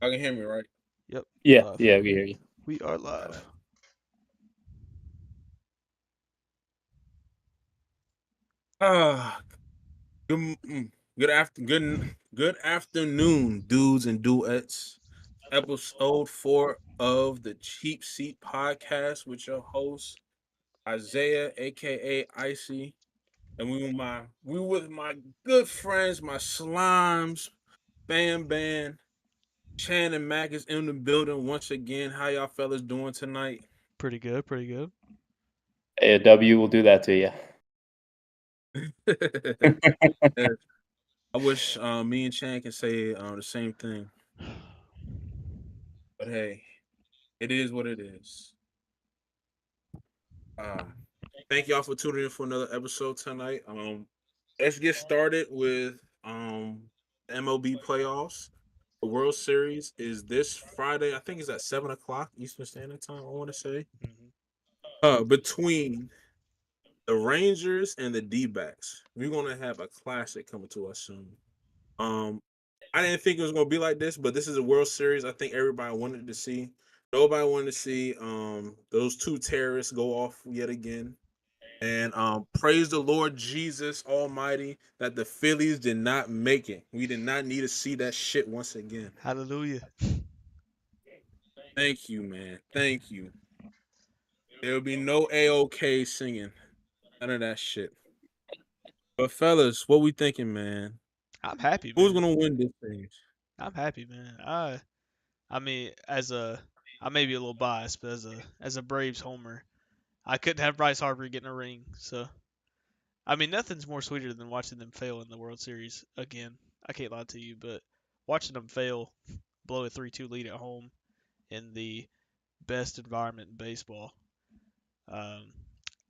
I can hear me, right? Yep, you Yeah, live. yeah, we hear you. We are All live. right. Ah, good, good afternoon, dudes and duets. Episode 4 of the Cheap Seat Podcast with your host Isaiah, aka Icy, and we with my good friends, my slimes, Bam, Chan and Mac is in the building once again. How y'all fellas doing tonight? Pretty good, pretty good. AW will do that to you. I wish me and Chan can say the same thing, but hey, it is what it is. Um, Thank y'all for tuning in for another episode tonight. Let's get started with MLB playoffs. The World Series is this Friday. I think it's at 7 o'clock Eastern Standard Time. I want to say. hmm Between the Rangers and the D-backs, we're gonna have a classic coming to us soon. Um, I didn't think it was gonna be like this, but this is a World Series I think everybody wanted to see. Nobody wanted to see those two terrorists go off yet again. And praise the Lord Jesus Almighty that the Phillies did not make it. We did not need to see that shit once again. Hallelujah. Thank you, man. Thank you. There will be no AOK singing. None of that shit. But fellas, what we thinking, man? I'm happy, Who's man. gonna win this thing? I'm happy, man. I mean, I may be a little biased, but as a Braves homer, I couldn't have Bryce Harper getting a ring. So, I mean, nothing's more sweeter than watching them fail in the World Series again. I can't lie to you, but watching them fail, blow a 3-2 lead at home in the best environment in baseball, um,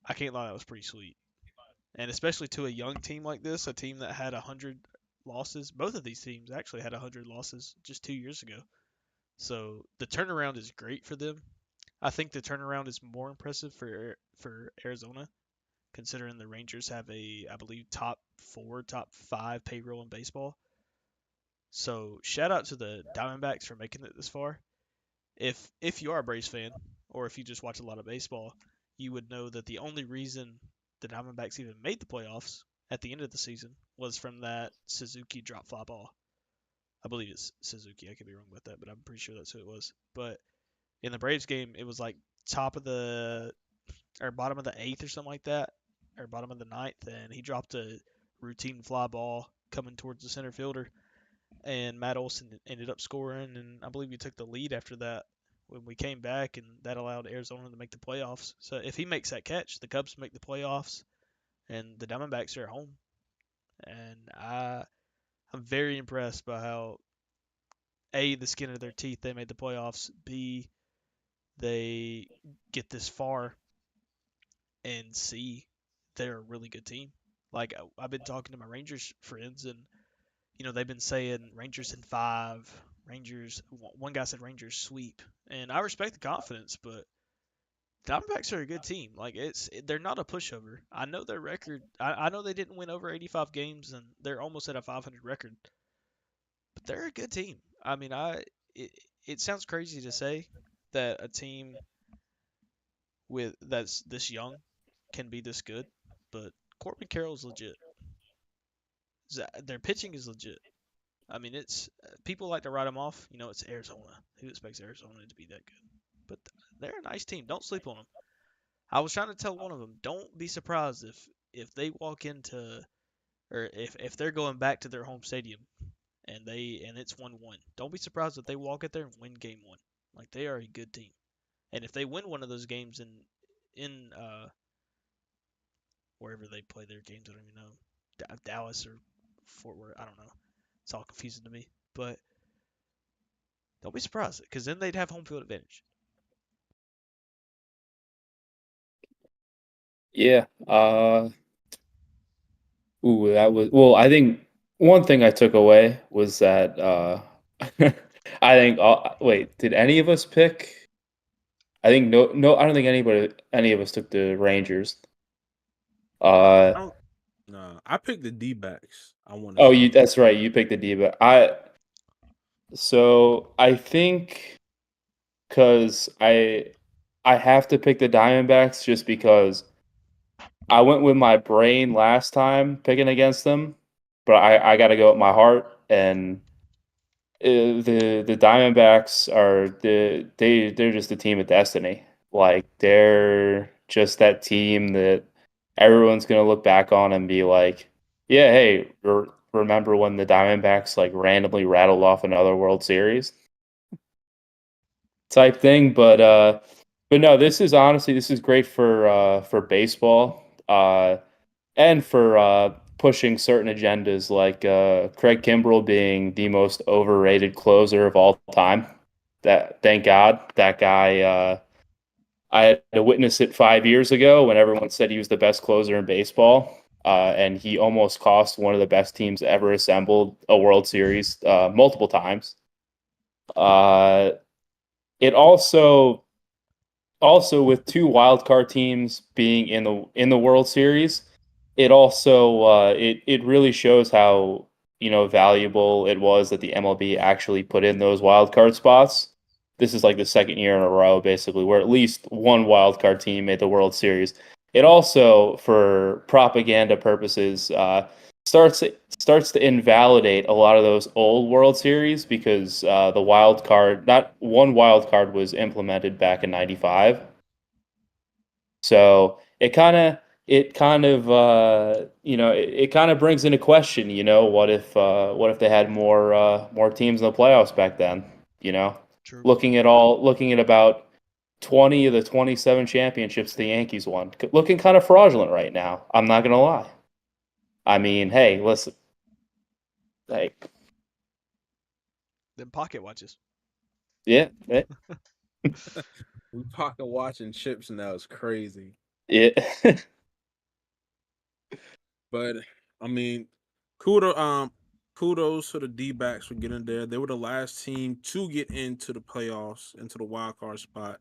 I can't lie, that was pretty sweet. And especially to a young team like this, a team that had 100 losses. Both of these teams actually had 100 losses just 2 years ago. So the turnaround is great for them. I think the turnaround is more impressive for Arizona, considering the Rangers have I believe, top four, top five payroll in baseball. So shout out to the Diamondbacks for making it this far. If you are a Braves fan, or if you just watch a lot of baseball, you would know that the only reason the Diamondbacks even made the playoffs at the end of the season was from that Suzuki drop fly ball. I believe it's Suzuki. I could be wrong about that, but I'm pretty sure that's who it was. But in the Braves game, it was like top of the or bottom of the eighth or something like that, or bottom of the ninth, and he dropped a routine fly ball coming towards the center fielder, and Matt Olson ended up scoring, and I believe we took the lead after that when we came back, and that allowed Arizona to make the playoffs. So if he makes that catch, the Cubs make the playoffs, and the Diamondbacks are at home. And I'm very impressed by how the skin of their teeth they made the playoffs. B, they get this far, and C, they're a really good team. Like I've been talking to my Rangers friends, and they've been saying Rangers in five, Rangers. One guy said Rangers sweep, and I respect the confidence, but Diamondbacks are a good team. Like they're not a pushover. I know their record. I know they didn't win over 85 games, and they're almost at a 500 record, but they're a good team. I mean, it, it sounds crazy to say that a team with that's this young can be this good, but Corbin Carroll's legit. Their pitching is legit. I mean, it's people like to write them off. It's Arizona. Who expects Arizona to be that good? But they're a nice team. Don't sleep on them. I was trying to tell one of them, don't be surprised if they walk into or if they're going back to their home stadium and it's 1-1. Don't be surprised if they walk out there and win game one. Like they are a good team. And if they win one of those games in wherever they play their games, I don't even know, Dallas or Fort Worth, I don't know. It's all confusing to me. But don't be surprised because then they'd have home field advantage. Yeah. That was well. I think one thing I took away was that I think. Wait, did any of us pick? I think no, no. I don't think any of us took the Rangers. Uh I don't. Nah, I picked the D backs. I want to oh, say. that's right. You picked the D, but I So I think because I have to pick the Diamondbacks just because I went with my brain last time picking against them, but I got to go with my heart. And the Diamondbacks are they're just a team of destiny. Like they're just that team that everyone's gonna look back on and be like, yeah, hey, remember when the Diamondbacks like randomly rattled off another World Series type thing? But no, this is honestly this is great for baseball. And for pushing certain agendas like Craig Kimbrell being the most overrated closer of all time. That thank God that guy. I had to witness it 5 years ago when everyone said he was the best closer in baseball, and he almost cost one of the best teams ever assembled a World Series multiple times. Uh, it also with two wild card teams being in the World Series, it also it really shows how valuable it was that the MLB actually put in those wild card spots. This is like the second year in a row, basically, where at least one wild card team made the World Series. It also, for propaganda purposes, starts starts to invalidate a lot of those old World Series because the wild card, not one wild card was implemented back in '95. So it kind of brings into question, what if they had more teams in the playoffs back then, you know? True. Looking at about 20 of the 27 championships the Yankees won. Looking kind of fraudulent right now. I'm not gonna lie. I mean, hey, listen, like, Them pocket watches. yeah, We pocket watching chips now is crazy. yeah. But I mean, kudos kudos to the D backs for getting there. They were the last team to get into the playoffs, into the wild card spot.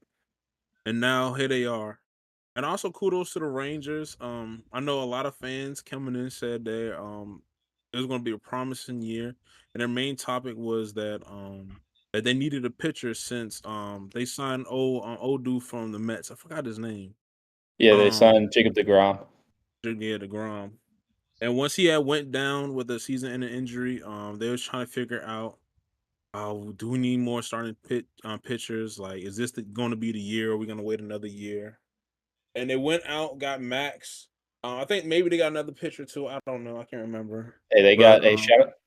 And now here they are. And also kudos to the Rangers. I know a lot of fans coming in said it was gonna be a promising year. And their main topic was that they needed a pitcher since they signed old dude from the Mets. I forgot his name. Yeah, they Um signed Jacob DeGrom. yeah, DeGrom. And once he had went down with a season-ending injury, they was trying to figure out, do we need more starting pitchers? Like, is this going to be the year? Or are we going to wait another year? And they went out, got Max. I think maybe they got another pitcher too. I don't know. I can't remember. Hey, they But got a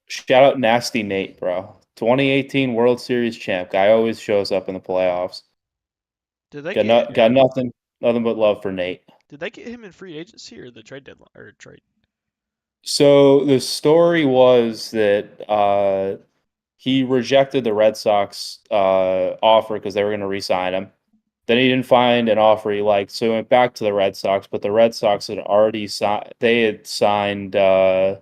shout out Nasty Nate, bro. 2018 World Series champ. Guy always shows up in the playoffs. Did they Got get got nothing but love for Nate. did they get him in free agency or the trade deadline or trade? So the story was that he rejected the Red Sox offer because they were going to re-sign him. Then he didn't find an offer he liked, so he went back to the Red Sox. But the Red Sox had already signed. They had signed Corey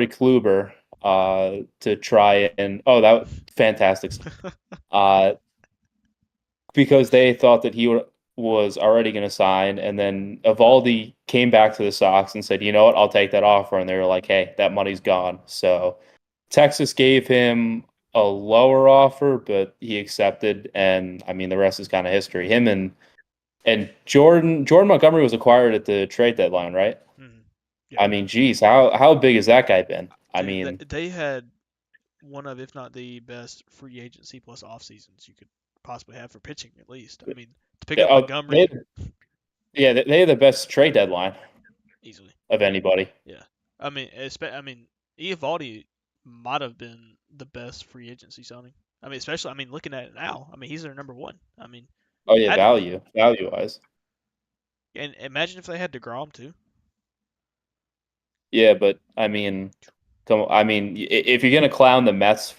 Kluber to try and that fantastic. Uh, because they thought that was already going to sign, and then Evaldi came back to the Sox and said, "You know what? I'll take that offer." And they were like, "Hey, that money's gone." So Texas gave him a lower offer, but he accepted, and I mean the rest is kind of history. Him and Jordan Montgomery was acquired at the trade deadline, right? Mhm. Yeah. I mean, geez, how big has that guy been? I Dude, mean, they had one of, if not the best free agency plus off seasons you could possibly have for pitching, at least. I mean, to pick they, up Montgomery yeah, they had the best trade deadline easily. of anybody. Yeah. I mean, Eovaldi might have been the best free agency signing. I mean, especially, I mean, looking at it now, I mean, he's their number one. I mean, Oh yeah, had to be. value wise. And imagine if they had DeGrom too. Yeah, but I mean, come on, I mean, if you're gonna clown the Mets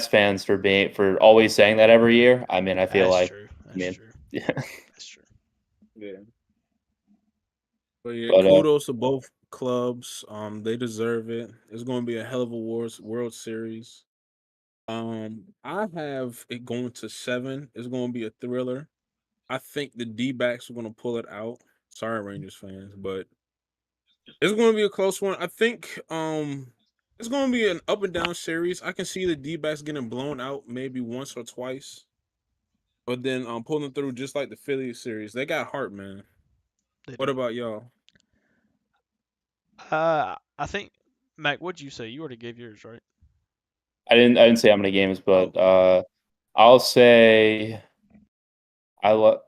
fans for always saying that every year, I mean, I feel That's like, true. I That's mean, true. yeah, That's true. yeah. But yeah, but kudos to both clubs. They deserve it. It's going to be a hell of a World Series. I have it going to 7. It's going to be a thriller. I think the D backs are going to pull it out. Sorry, Rangers fans, but it's going to be a close one. I think It's going to be an up and down series. I can see the D-backs getting blown out maybe once or twice, but then pulling through just like the Philly series. They got heart, man. They What do. about y'all? I think Mac, what'd you say? You already gave yours, right? I didn't say how many games, Oh, but cool. I'll say I love.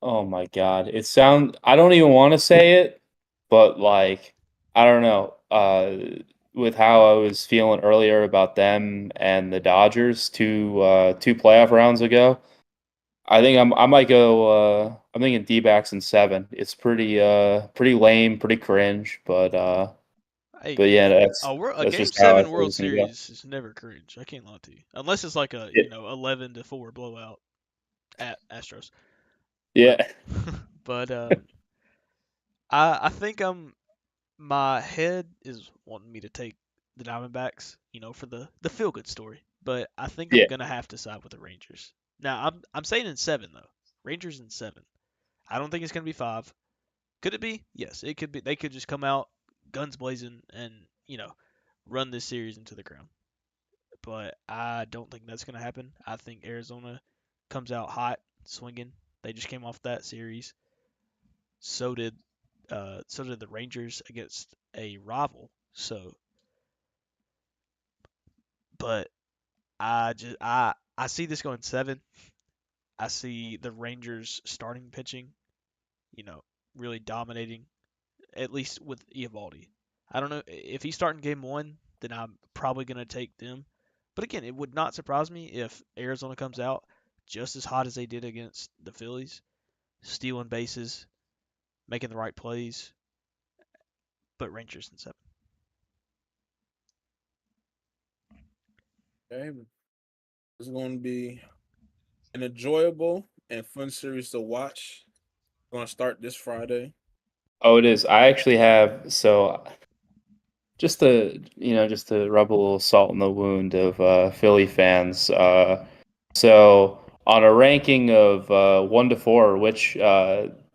Oh my God. I don't even want to say it, but like I don't know. With how I was feeling earlier about them and the Dodgers two playoff rounds ago, I might go I'm thinking D-backs in 7. It's pretty lame, pretty cringe, Hey, but yeah, a that's Game just how I Seven thought it World was gonna go. Series is never cringe. I can't lie to you, unless it's like a Yeah. 11-4 blowout at Astros. But Yeah. but I think my head is wanting me to take the Diamondbacks, for the feel good story. But I think I'm Yeah. gonna have to side with the Rangers. Now I'm saying in 7 though. Rangers in 7. I don't think it's gonna be 5. Could it be? Yes, it could be. They could just come out guns blazing and run this series into the ground. But I don't think that's gonna happen. I think Arizona comes out hot, swinging. They just came off that series. So did the Rangers against a rival. But I see this going 7. I see the Rangers starting pitching, you know, really dominating, at least with Eovaldi. I don't know if he's starting game 1, then I'm probably gonna take them. But again, it would not surprise me if Arizona comes out just as hot as they did against the Phillies, stealing bases, making the right plays. But Rangers in 7. Okay, it's going to be an enjoyable and fun series to watch. Going to start this Friday. Oh, it is. I actually have so just to rub a little salt in the wound of Philly fans. So on a ranking of 1 to 4,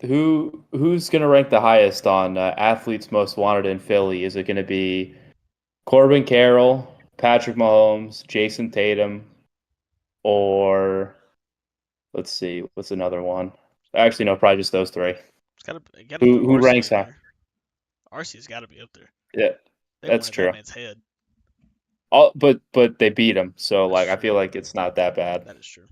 who's going to rank the highest on athletes most wanted in Philly? Is it going to be Corbin Carroll, Patrick Mahomes, Jason Tatum, or let's see, what's another one? Actually, no, probably just those 3. Got to throw Who RC ranks in high? there. RC's got to be up there. Yeah, They that's wanted that true. man's head. But they beat him, so That's like I true. feel like it's not that bad. That is true.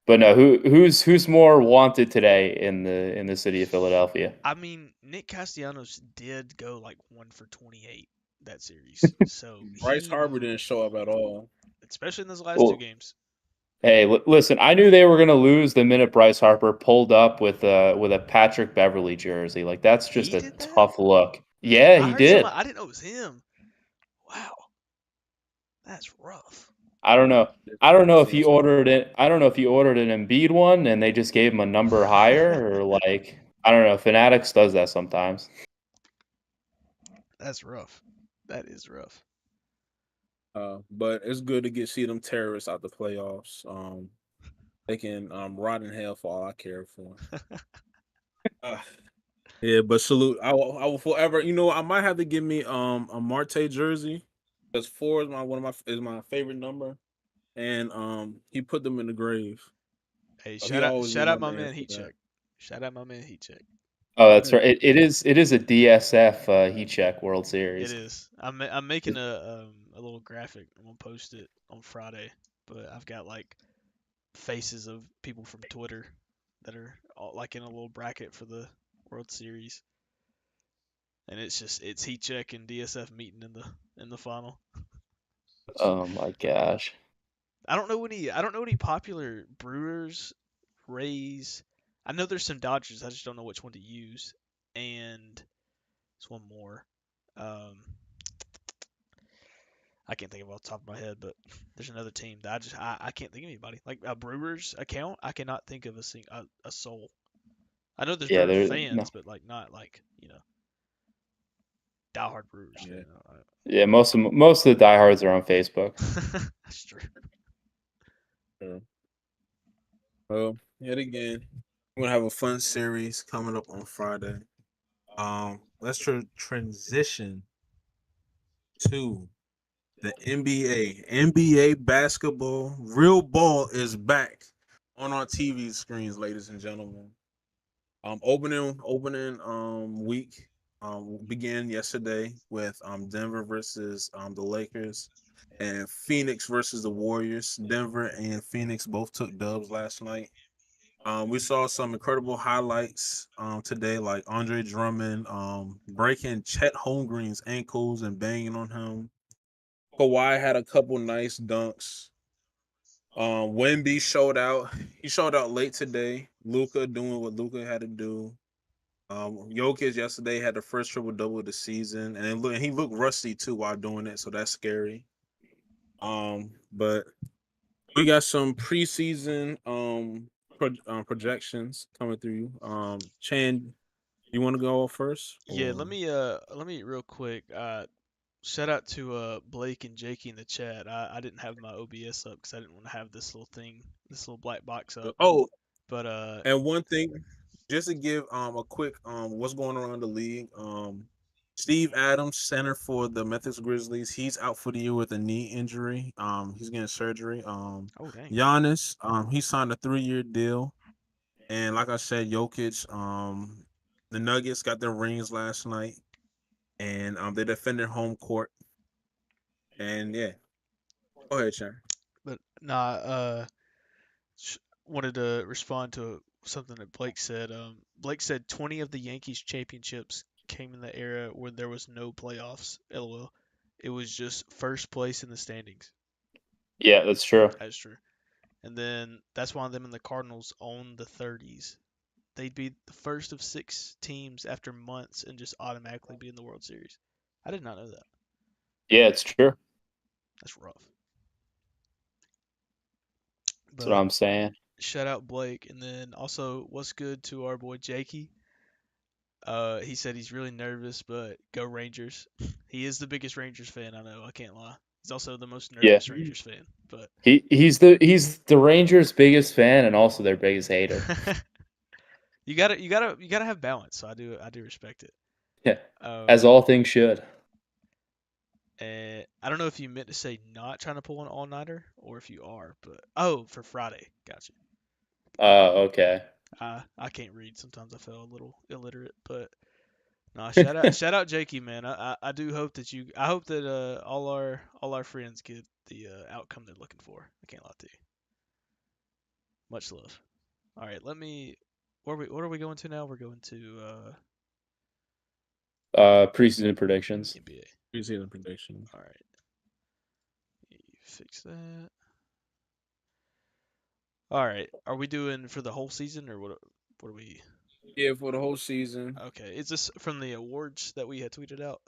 But no, who's more wanted today in the city of Philadelphia? I mean, Nick Castellanos did go like 1 for 28 that series, so Bryce he, Harper didn't show up at all. especially in those last 2 Well, games, hey, listen, I knew they were gonna lose the minute Bryce Harper pulled up with a Patrick Beverly jersey. Like that's just he a did that. tough look. Yeah, I he heard somebody. did. I didn't know it was him. Wow, that's rough. I don't know. I don't know if Jersey he as hell. ordered it. I don't know if he ordered an Embiid one and they just gave him a number higher or like I don't know. Fanatics does that sometimes. That's rough. That is rough. But it's good to get see them terrorists out the playoffs. They can rot in hell for all I care for. Uh, yeah, but salute. I will forever. You know, I might have to give me a Marte jersey because 4 is my favorite number, and he put them in the grave. Hey, So he always be shout my out my man man for Heat that. Check. Shout out my man Heat Check. Oh, that's Yeah. right. It is a DSF Heat Check World It Series. is. I'm making a little graphic. I'm gonna post it on Friday, but I've got like faces of people from Twitter that are all, like in a little bracket for the World Series, and it's Heat Check and DSF meeting in the final. Oh my gosh. I don't know any popular Brewers, Rays. I know there's some Dodgers. I just don't know which one to use. And there's one more. Um, I can't think of it off the top of my head, but there's another team that I can't think of anybody. Like a Brewers account, I cannot think of a soul. I know there's Yeah, Brewers there no. fans, but like not like diehard Brewers Yeah. fan. Yeah, most of the diehards are on Facebook. That's true. Sure. Well, yet again, we're gonna have a fun series coming up on Friday. Let's transition to the NBA. NBA basketball, real ball is back on our TV screens, ladies and gentlemen. Opening week began yesterday with Denver versus the Lakers and Phoenix versus the Warriors. Denver and Phoenix both took dubs last night. We saw some incredible highlights today, like Andre Drummond breaking Chet Holmgren's ankles and banging on him. Kawhi had a couple nice dunks. Wemby showed out. He showed out late today. Luca doing what Luca had to do. Jokic yesterday had the first triple double of the season, and he looked rusty too while doing it, so that's scary. But we got some preseason projections coming through. Chan, you want to go first? Yeah, Or let me real quick. Shout out to Blake and Jakey in the chat. I didn't have my OBS up because I didn't want to have this little thing, this little black box up. oh, But and one thing, just to give a quick what's going on in the league. Steve Adams, center for the Memphis Grizzlies, he's out for the year with a knee injury. He's getting surgery. oh dang. Giannis, he signed a 3-year deal, and like I said, Jokic, the Nuggets got their rings last night, and they defended home court, and yeah, go ahead, Sharon. But nah, sh- wanted to respond to something that Blake said. Blake said 20 of the Yankees championships came in the era when there was no playoffs. LOL. It was just first place in the standings. Yeah, that's true. That's true. And then that's why them and the Cardinals own the 30s. They'd be the first of 6 teams after months and just automatically be in the World Series. I did not know that. Yeah, it's true. That's rough. That's what But I'm saying. shout out Blake, and then also what's good to our boy Jakey. He said he's really nervous, but go Rangers. He is the biggest Rangers fan I know. I can't lie. He's also the most Yeah. nervous Rangers fan. But He's the Rangers' biggest fan and also their biggest hater. you gotta have balance. So I do respect it. Yeah. Um, As all things should. and I don't know if you meant to say not trying to pull an all nighter or if you are, but oh, for Friday, gotcha. Okay. I can't read. Sometimes I feel a little illiterate, but no, shout out Jakey, man. I do hope that I hope that all our friends get the outcome they're looking for. I can't lie to you. Much love. All right, let me. What are we going to now? We're going to Preseason predictions. NBA. Preseason prediction. All right, let me fix that. All right, are we doing for the whole season or what? What are we? Yeah, for the whole season. Okay, is this from the awards that we had tweeted out,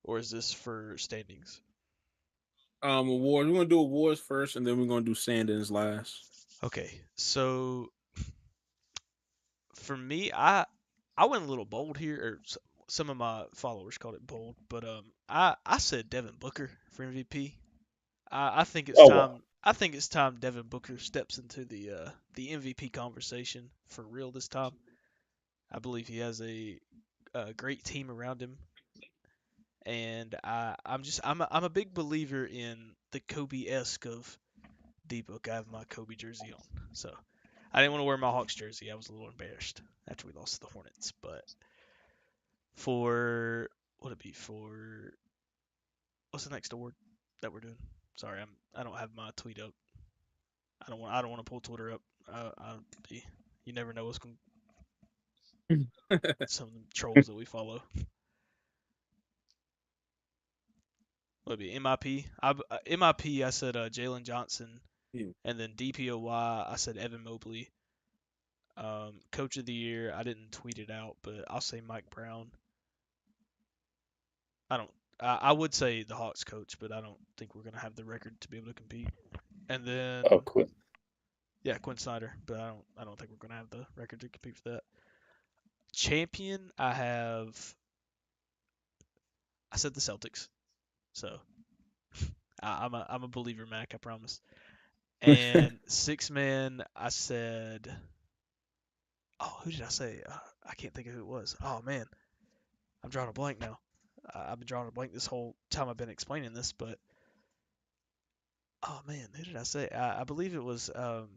or is this for standings? Awards. We're gonna do awards first, and then we're gonna do standings last. Okay, so for me, I went a little bold here, or some of my followers called it bold, but I said Devin Booker for MVP. I think it's Oh well. time. I think it's time Devin Booker steps into the MVP conversation for real this time. I believe he has a great team around him, and I'm a big believer in the Kobe-esque of D Book. I have my Kobe jersey on, so I didn't want to wear my Hawks jersey. I was a little embarrassed after we lost to the Hornets, but for what it be for what's the next award that we're doing? Sorry, I don't have my tweet up. I don't want to pull Twitter up. You never know what's going some of the trolls that we follow. What it be MIP? MIP. I said Jalen Johnson, Yeah. and then DPOY. I said Evan Mobley. Coach of the year. I didn't tweet it out, but I'll say Mike Brown. I don't. I would say the Hawks coach, but I don't think we're gonna have the record to be able to compete. And Oh, then cool. yeah, Quinn Snyder, but I don't think we're gonna have the record to compete for that. Champion, I said the Celtics, so I'm a believer, Mac. I promise. And six man, I said, oh, who did I say? I can't think of who it was. Oh man, I'm drawing a blank now. I've been drawing a blank this whole time I've been explaining this, but oh man, who did I say? I believe it was it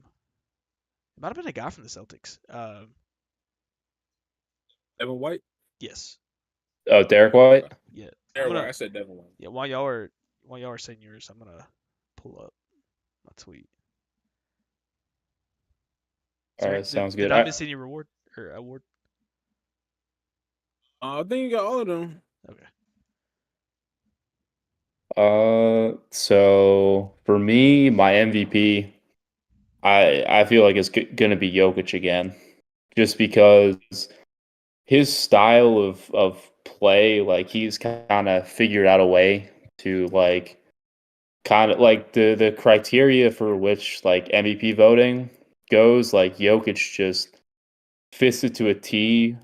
might have been a guy from the Celtics. Evan White. Yes, Oh, Derek White. Okay. yeah. I'm Evan White. gonna I said Devin White. yeah. While y'all are saying yours, I'm gonna pull up my tweet. Is All there, right, sounds did good. I miss any reward or award? I think you got all of them. Okay. So for me, my MVP, I feel like it's gonna be Jokic again, just because his style of play, like he's kind of figured out a way to like kind of like the criteria for which like MVP voting goes, like Jokic just fits it to a T.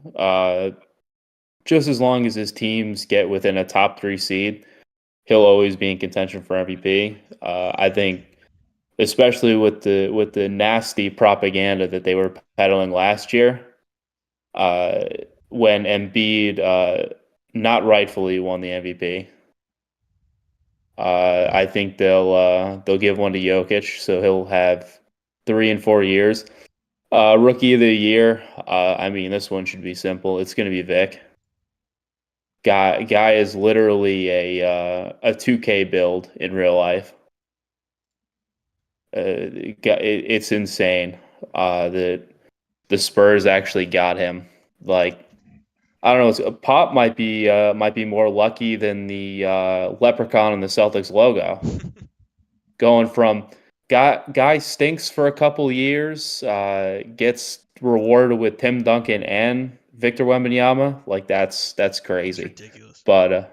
Just as long as his teams get within a top three seed, he'll always be in contention for MVP. I think, especially with the nasty propaganda that they were peddling last year, uh, when Embiid not rightfully won the MVP. I think they'll give one to Jokic, so he'll have 3 and 4 years. Rookie of the year. I mean, this one should be simple. It's going to be Vic. Guy is literally a 2K build in real life. It's insane. The Spurs actually got him. Like I don't know. Pop might be more lucky than the leprechaun in the Celtics logo. Going from guy stinks for a couple years, gets rewarded with Tim Duncan and Victor Wembanyama. Like that's It's crazy. ridiculous. But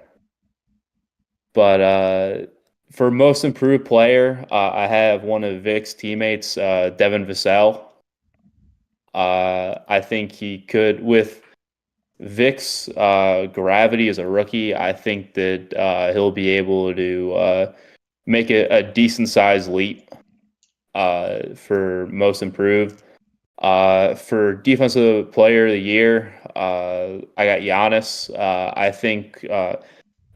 for most improved player, I have one of Vic's teammates, Devin Vassell. I think he could with Vic's gravity as a rookie. I think that he'll be able to make a decent sized leap for most improved. For defensive player of the year, I got Giannis. I think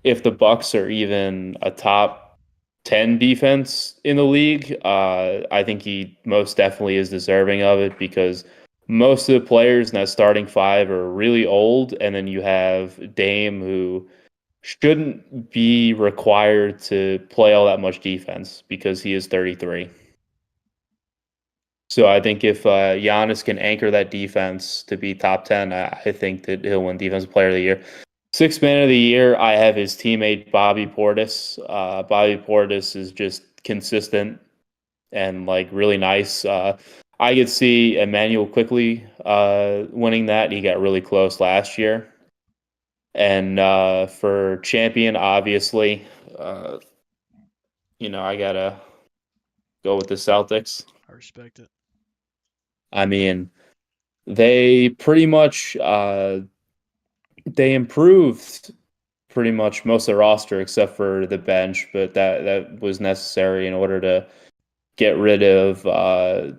if the Bucks are even a top 10 defense in the league, I think he most definitely is deserving of it because most of the players in that starting five are really old, and then you have Dame who shouldn't be required to play all that much defense because he is 33. So I think if Giannis can anchor that defense to be top 10, I think that he'll win Defensive Player of the Year. Sixth man of the year, I have his teammate Bobby Portis. Bobby Portis is just consistent and like really nice. I could see Emmanuel quickly winning that. He got really close last year. And for champion, obviously, uh, I gotta go with the Celtics. I respect it. I mean, they pretty much they improved pretty much most of the roster except for the bench, but that was necessary in order to get rid of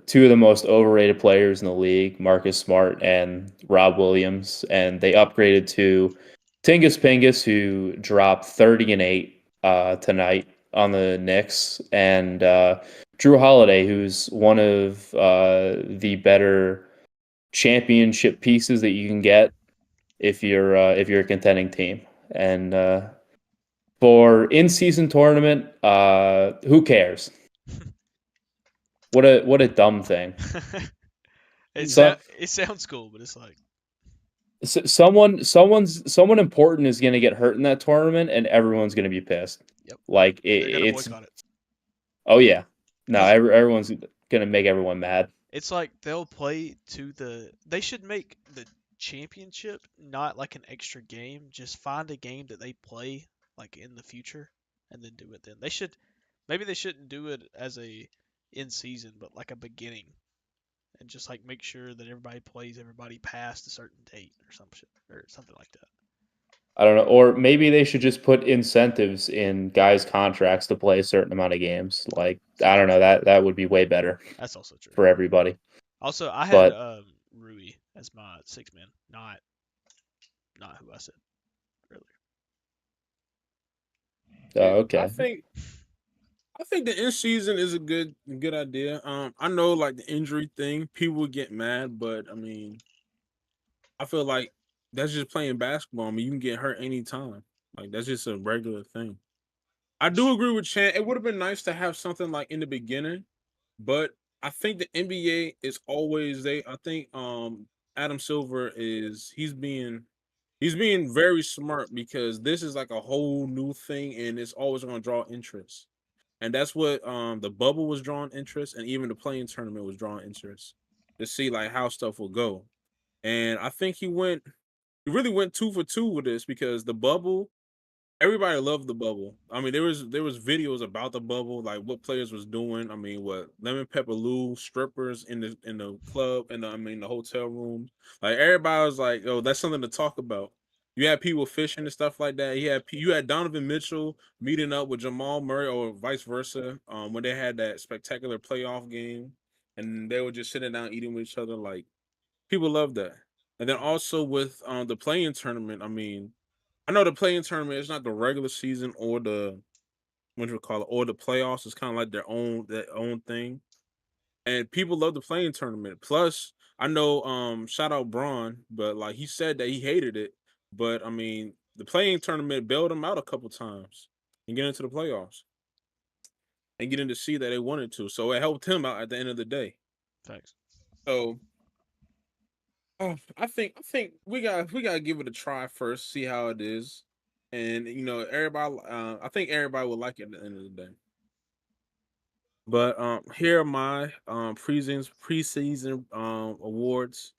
two of the most overrated players in the league, Marcus Smart and Rob Williams, and they upgraded to Tingus Pingus, who dropped 30 and 8 tonight on the Knicks, and Drew Holiday, who's one of the better championship pieces that you can get if you're a contending team. And for in-season tournament, who cares? What a dumb thing. So, It sounds cool, but it's like someone important is going to get hurt in that tournament, and everyone's going to be pissed. yep, Like they're gonna it's boycott it oh yeah, no, because everyone's going to make everyone mad. it's like they'll play to the. They should make the championship not like an extra game. Just find a game that they play like in the future, and then do it. Then they should. Maybe they shouldn't do it as a in season, but like a beginning, and just like make sure that everybody plays everybody past a certain date or some shit or something like that. I don't know, or maybe they should just put incentives in guys' contracts to play a certain amount of games. Like I don't know, that would be way better That's also true. for everybody. Also, I had But Rui as my six man, not who I said earlier. Yeah, Okay. I think the in season is a good idea. I know like the injury thing, people would get mad, but I mean, I feel like that's just playing basketball. I mean, you can get hurt anytime. Like that's just a regular thing. I do agree with Chan. It would have been nice to have something like in the beginning, but I think the NBA is always they. I think Adam Silver is he's being very smart because this is like a whole new thing and it's always going to draw interest. And that's what the bubble was drawing interest, and even the playing tournament was drawing interest to see like how stuff will go. And I think he really went 2 for 2 with this because the bubble, everybody loved the bubble. I mean, there was videos about the bubble, like what players was doing. I mean, what lemon pepper Lou strippers in the club and I mean the hotel rooms. Like everybody was like, "Oh, that's something to talk about." You had people fishing and stuff like that. You had Donovan Mitchell meeting up with Jamal Murray or vice versa. When they had that spectacular playoff game, and they were just sitting down eating with each other. Like people love that. And then also with the playing tournament, I mean, I know the playing tournament is not the regular season or the what you would call it or the playoffs. It's kind of like their own thing, and people love the playing tournament. Plus, I know shout out Braun, but like he said that he hated it, but I mean the playing tournament bailed him out a couple times and get into the playoffs and get in to see that they wanted to, so it helped him out at the end of the day. Thanks. So I think we gotta give it a try first, see how it is, and everybody. I think everybody will like it at the end of the day. But here are my preseason awards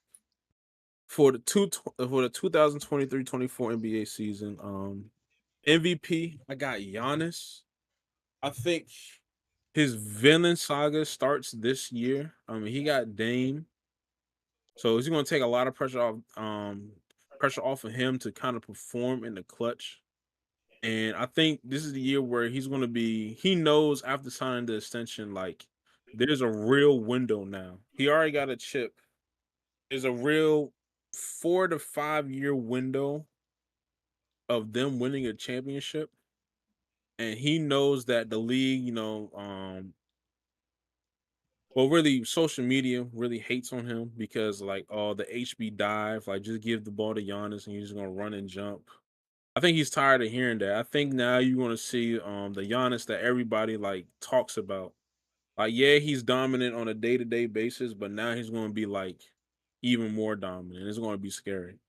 for the 2023-24 NBA season. MVP, I got Giannis. I think his villain saga starts this year. I mean, he got Dame, so he's going to take a lot of pressure off of him to kind of perform in the clutch. And I think this is the year where he knows after signing the extension, like there's a real window now. He already got a chip. There's a real 4 to 5 year window of them winning a championship. And he knows that the league, well, really, social media really hates on him because, like, oh, the HB dive, like, just give the ball to Giannis and he's gonna run and jump. I think he's tired of hearing that. I think now you're gonna see the Giannis that everybody like talks about. Like, yeah, he's dominant on a day-to-day basis, but now he's gonna be like even more dominant. It's gonna be scary.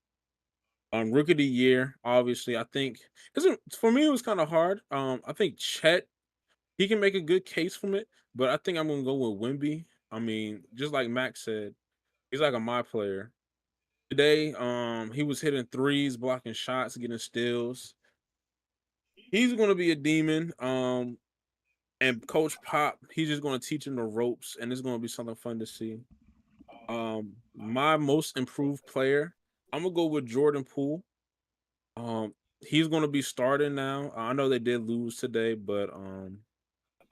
Rookie of the year, obviously, I think because for me it was kind of hard. I think Chet he can make a good case from it, but I think I'm gonna go with Wimby. I mean, just like Max said, he's like a my player. Today, he was hitting threes, blocking shots, getting steals. He's gonna be a demon. And Coach Pop, he's just gonna teach him the ropes, and it's gonna be something fun to see. My most improved player, I'm gonna go with Jordan Poole. Um, he's gonna be starting now. I know they did lose today, but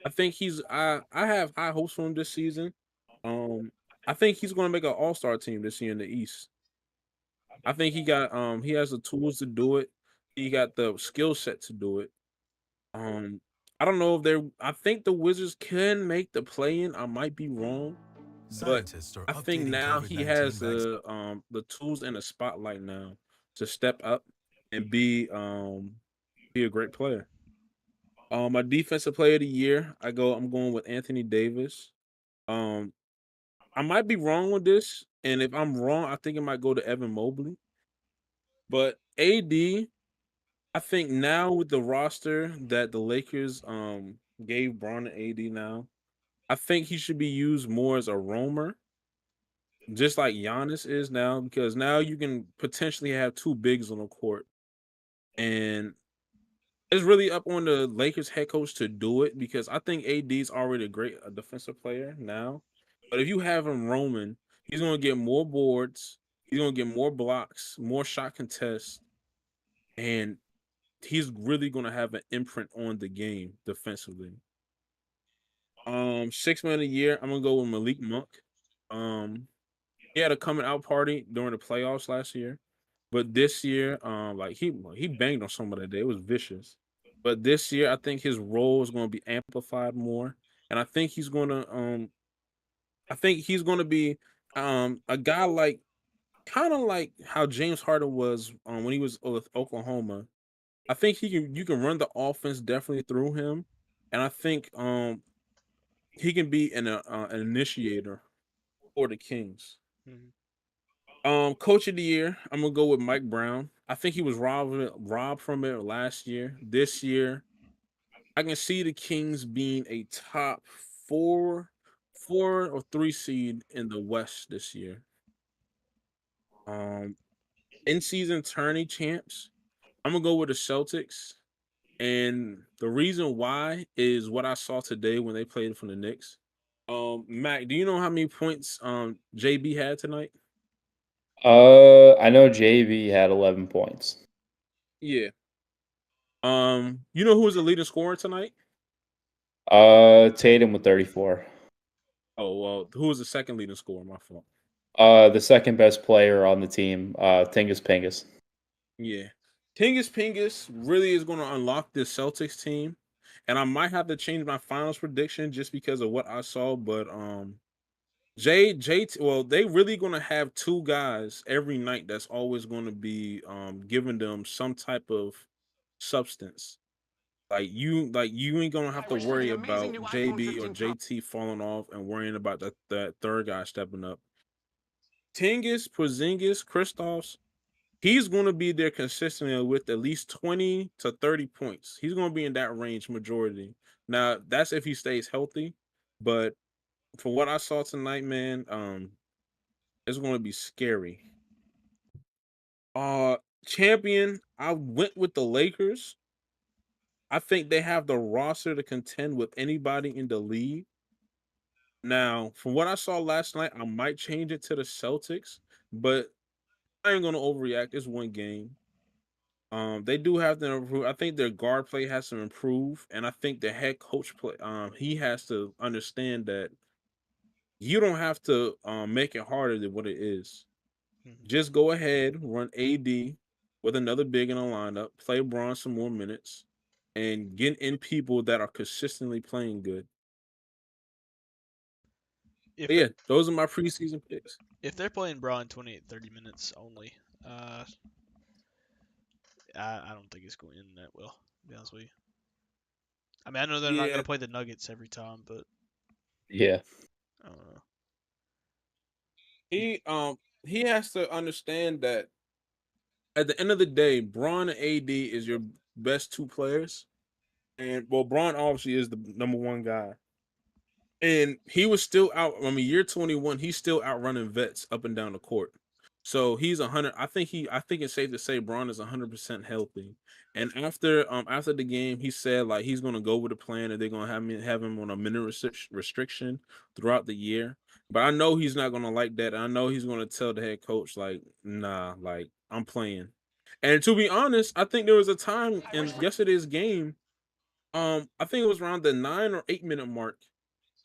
I think I have high hopes for him this season. Um, I think he's gonna make an all-star team this year in the East. I think he has the tools to do it. He got the skill set to do it. Um, I don't know if they're. I think the Wizards can make the play-in. I might be wrong, but Scientists are I think updating now COVID he 19 has vaccines. the tools and the spotlight now to step up and be a great player. My defensive player of the year, I'm going with Anthony Davis. Um, I might be wrong with this, and if I'm wrong, I think it might go to Evan Mobley. But AD, I think now with the roster that the Lakers gave Braun and AD now, I think he should be used more as a roamer, just like Giannis is now, because now you can potentially have two bigs on the court. And it's really up on the Lakers head coach to do it because I think AD is already a defensive player now. But if you have him roaming, he's gonna get more boards, he's gonna get more blocks, more shot contests, and he's really gonna have an imprint on the game defensively. 6 man of the year, I'm gonna go with Malik Monk. Um, he had a coming out party during the playoffs last year, but this year, like he banged on somebody that day. It was vicious. but this year I think his role is going to be amplified more, and I think he's going to be a guy like kind of like how James Harden was when he was with Oklahoma. I think you can run the offense definitely through him, and I think he can be an initiator for the Kings. Mhm. Coach of the year, I'm gonna go with Mike Brown. I think he was robbed from it last year. This year, I can see the Kings being a top four, 4 or 3 seed in the West this year. Um, in season tourney champs, I'm gonna go with the Celtics, and the reason why is what I saw today when they played for the Knicks. Mac, do you know how many points JB had tonight? I know JB had 11 points. Yeah. You know who was the leading scorer tonight? Tatum with 34. Oh well, who was the second leading scorer? My fault. The second best player on the team, Tingus Pingus. Yeah, Tingus Pingus really is going to unlock this Celtics team, and I might have to change my finals prediction just because of what I saw. But well, they really going to have 2 guys every night that's always going to be giving them some type of substance. Like you ain't gonna have I to wish for the worry amazing about new iPhone JB or 15 Pro. JT falling off and worrying about that third guy stepping up. Tingis, Porzingis, Kristaps, he's going to be there consistently with at least 20 to 30 points. He's going to be in that range majority. Now, that's if he stays healthy, but for what I saw tonight, man, it's going to be scary. Uh Champion, I went with the Lakers. I think they have the roster to contend with anybody in the league. Now, from what I saw last night, I might change it to the Celtics, but I ain't gonna overreact. It's one game. They do have to improve. I think their guard play has to improve, and I think the head coach play. He has to understand that you don't have to make it harder than what it is. Mhm. Just go ahead, run AD with another big in the lineup, play Braun some more minutes, and get in people that are consistently playing good. If But they yeah, those are my preseason picks. if they're playing Braun 28, 30 minutes only, I don't think it's going to end that well. To be honest with you. I mean, I know they're not going Yeah, to play the Nuggets every time, but Yeah. I don't know. he has to understand that at the end of the day, Braun and AD is your best 2 players. And well, Braun obviously is the number one guy. And he was still out. I mean, year 21, he's still outrunning vets up and down the court. So he's 100. I think it's safe to say Braun is 100% healthy. And after the game, he said like he's gonna go with a plan and they're gonna have him on a minute restriction throughout the year. But I know he's not gonna like that. I know he's gonna tell the head coach like, nah, like I'm playing. And to be honest, I think there was a time I wish in for yesterday's game. I think it was around the 9 or 8 minute mark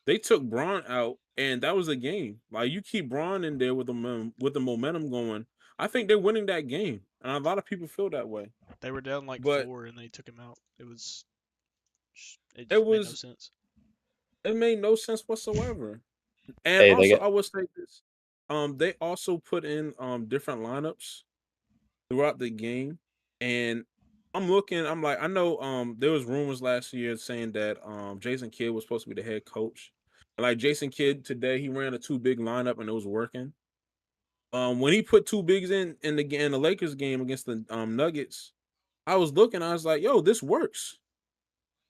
they took Braun out, and that was a game. Like you keep Braun in there with the momentum going. I think they're winning that game, and a lot of people feel that way. They were down like But 4 and they took him out. It it just made no was sense. it made no sense whatsoever. And Hey, they also, get I will say this: they also put in different lineups throughout the game, and I'm looking. I'm like, I know there was rumors last year saying that Jason Kidd was supposed to be the head coach. And like Jason Kidd today, he ran a 2 big lineup and it was working. When he put 2 bigs in the Lakers game against the Nuggets, I was looking, I was like, yo, this works.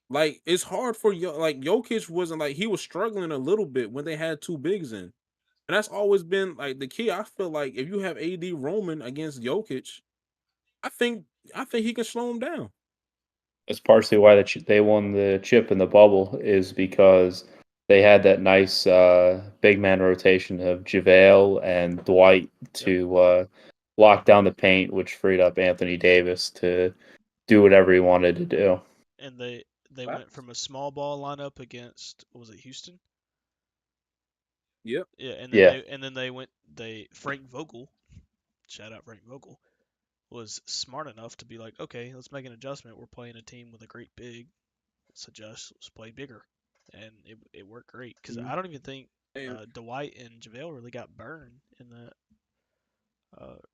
Like it's hard for like Jokic wasn't like he was struggling a little bit when they had 2 bigs in. And that's always been like the key. I feel like if you have AD Roman against Jokic, I think I think he can slow him down. That's partially why they won the chip in the bubble is because they had that nice big man rotation of JaVale and Dwight Yep. to lock down the paint, which freed up Anthony Davis to do whatever he wanted to do. And they went from a small ball lineup against what was it, Houston? Yep. Yeah, and then Yeah, they went they Frank Vogel, shout out Frank Vogel. was smart enough to be like, okay, let's make an adjustment. We're playing a team with a great big. Let's adjust. Let's play bigger, and it worked great because Mhm. I don't even think And Dwight and JaVale really got burned in the